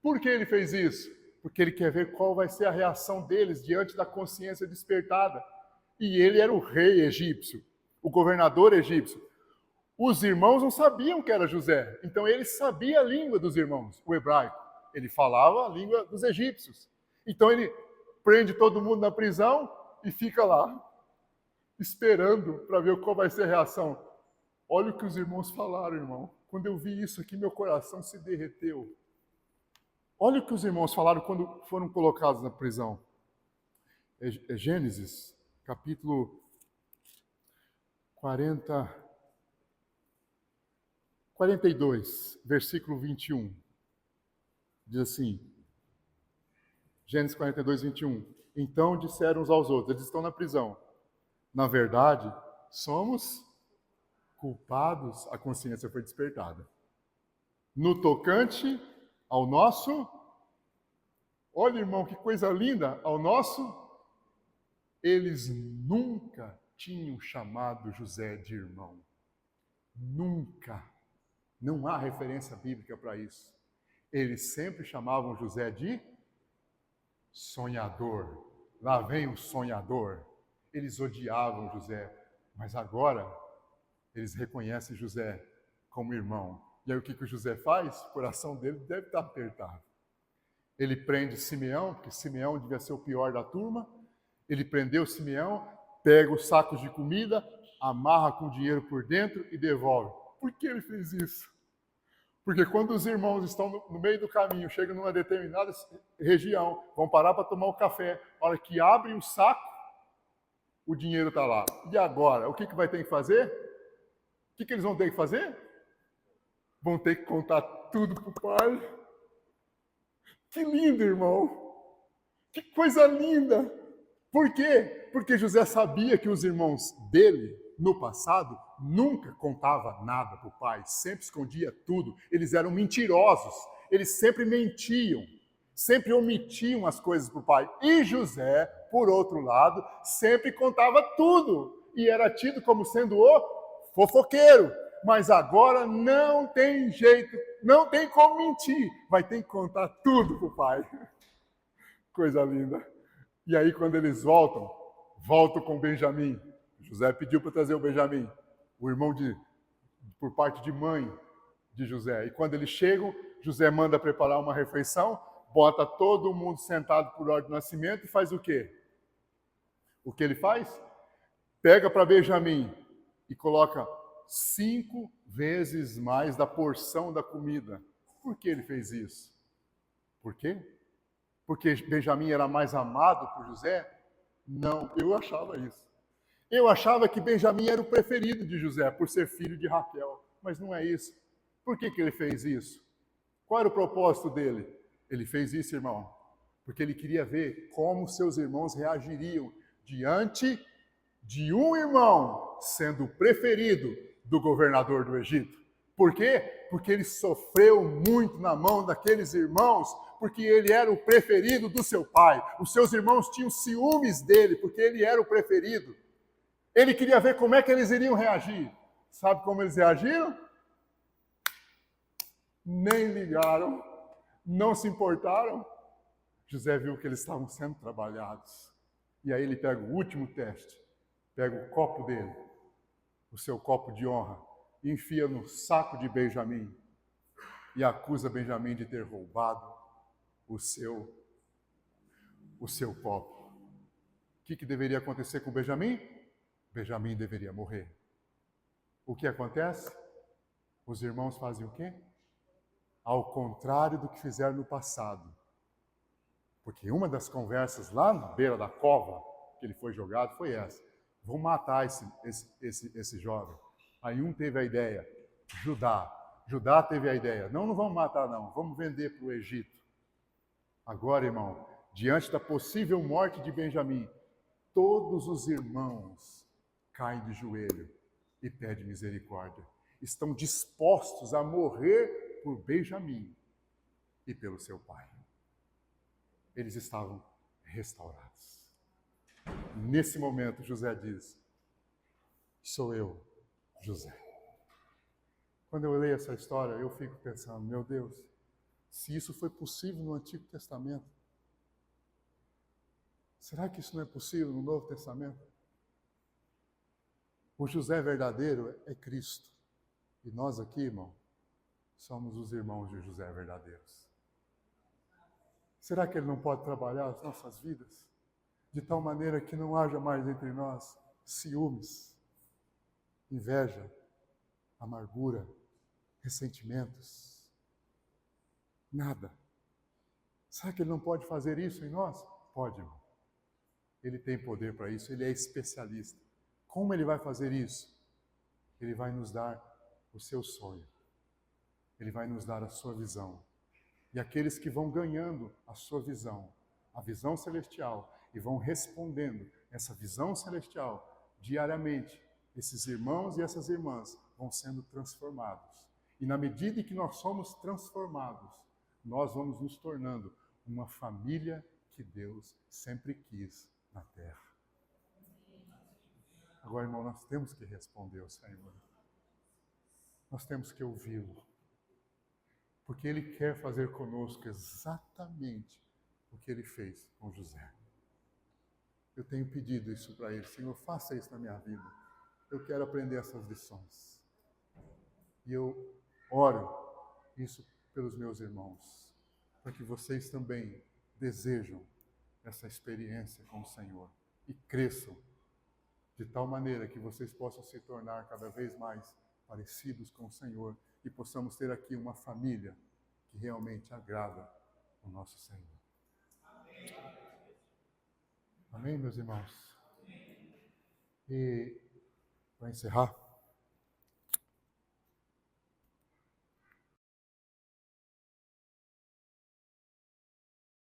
Por que ele fez isso? Porque ele quer ver qual vai ser a reação deles diante da consciência despertada. E ele era o rei egípcio, o governador egípcio. Os irmãos não sabiam que era José, então ele sabia a língua dos irmãos, o hebraico. Ele falava a língua dos egípcios. Então ele prende todo mundo na prisão e fica lá, esperando para ver qual vai ser a reação. Olha o que os irmãos falaram, irmão. Quando eu vi isso aqui, meu coração se derreteu. Olha o que os irmãos falaram quando foram colocados na prisão. É Gênesis, capítulo 42, versículo 21. Diz assim, Gênesis 42, 21. Então disseram uns aos outros, eles estão na prisão. Na verdade, somos culpados, a consciência foi despertada. No tocante ao nosso, olha irmão, que coisa linda, ao nosso, eles nunca tinham chamado José de irmão. Nunca. Não há referência bíblica para isso. Eles sempre chamavam José de sonhador. Lá vem o sonhador. Eles odiavam José, mas agora eles reconhecem José como irmão. E aí o que o José faz? O coração dele deve estar apertado. Ele prende Simeão, porque Simeão devia ser o pior da turma. Ele prendeu Simeão, pega os sacos de comida, amarra com dinheiro por dentro e devolve. Por que ele fez isso? Porque quando os irmãos estão no meio do caminho, chegam numa determinada região, vão parar para tomar o café, a hora que abrem o saco, o dinheiro está lá. E agora? O que vai ter que fazer? O que eles vão ter que fazer? Vão ter que contar tudo para o pai. Que lindo, irmão! Que coisa linda! Por quê? Porque José sabia que os irmãos dele, no passado, nunca contava nada para o pai, sempre escondia tudo. Eles eram mentirosos, eles sempre mentiam, sempre omitiam as coisas para o pai. E José, por outro lado, sempre contava tudo e era tido como sendo o fofoqueiro. Mas agora não tem jeito, não tem como mentir, vai ter que contar tudo para o pai. Coisa linda. E aí quando eles voltam com Benjamim. José pediu para trazer o Benjamim, o irmão por parte de mãe de José. E quando eles chegam, José manda preparar uma refeição, bota todo mundo sentado por ordem de nascimento e faz o quê? O que ele faz? Pega para Benjamim e coloca 5 vezes mais da porção da comida. Por que ele fez isso? Por quê? Porque Benjamim era mais amado por José? Não, eu achava isso. Eu achava que Benjamim era o preferido de José, por ser filho de Raquel. Mas não é isso. Por que ele fez isso? Qual era o propósito dele? Ele fez isso, irmão, porque ele queria ver como seus irmãos reagiriam diante de um irmão sendo o preferido do governador do Egito. Por quê? Porque ele sofreu muito na mão daqueles irmãos, porque ele era o preferido do seu pai. Os seus irmãos tinham ciúmes dele, porque ele era o preferido. Ele queria ver como é que eles iriam reagir. Sabe como eles reagiram? Nem ligaram, não se importaram. José viu que eles estavam sendo trabalhados. E aí ele pega o último teste, pega o copo dele, o seu copo de honra, e enfia no saco de Benjamim e acusa Benjamim de ter roubado o seu copo. O que deveria acontecer com Benjamim? Benjamim deveria morrer. O que acontece? Os irmãos fazem o quê? Ao contrário do que fizeram no passado. Porque uma das conversas lá na beira da cova, que ele foi jogado, foi essa. vão matar esse jovem. Aí um teve a ideia, Judá teve a ideia, não vamos matar não, vamos vender para o Egito. Agora, irmão, diante da possível morte de Benjamim, todos os irmãos caem de joelho e pedem misericórdia. Estão dispostos a morrer por Benjamim e pelo seu pai. Eles estavam restaurados. Nesse momento, José diz: sou eu, José. Quando eu leio essa história, eu fico pensando, meu Deus, se isso foi possível no Antigo Testamento, será que isso não é possível no Novo Testamento? O José verdadeiro é Cristo. E nós aqui, irmão, somos os irmãos de José verdadeiros. Será que ele não pode trabalhar as nossas vidas de tal maneira que não haja mais entre nós ciúmes, inveja, amargura, ressentimentos? Nada. Será que ele não pode fazer isso em nós? Pode, irmão. Ele tem poder para isso, ele é especialista. Como ele vai fazer isso? Ele vai nos dar o seu sonho. Ele vai nos dar a sua visão. E aqueles que vão ganhando a sua visão, a visão celestial, e vão respondendo essa visão celestial diariamente, esses irmãos e essas irmãs vão sendo transformados. E na medida em que nós somos transformados, nós vamos nos tornando uma família que Deus sempre quis na terra. Agora, irmão, nós temos que responder ao Senhor. Nós temos que ouvi-lo. Porque Ele quer fazer conosco exatamente o que Ele fez com José. Eu tenho pedido isso para Ele. Senhor, faça isso na minha vida. Eu quero aprender essas lições. E eu oro isso pelos meus irmãos, para que vocês também desejam essa experiência com o Senhor e cresçam de tal maneira que vocês possam se tornar cada vez mais parecidos com o Senhor e possamos ter aqui uma família que realmente agrada o nosso Senhor. Amém, meus irmãos? E para encerrar,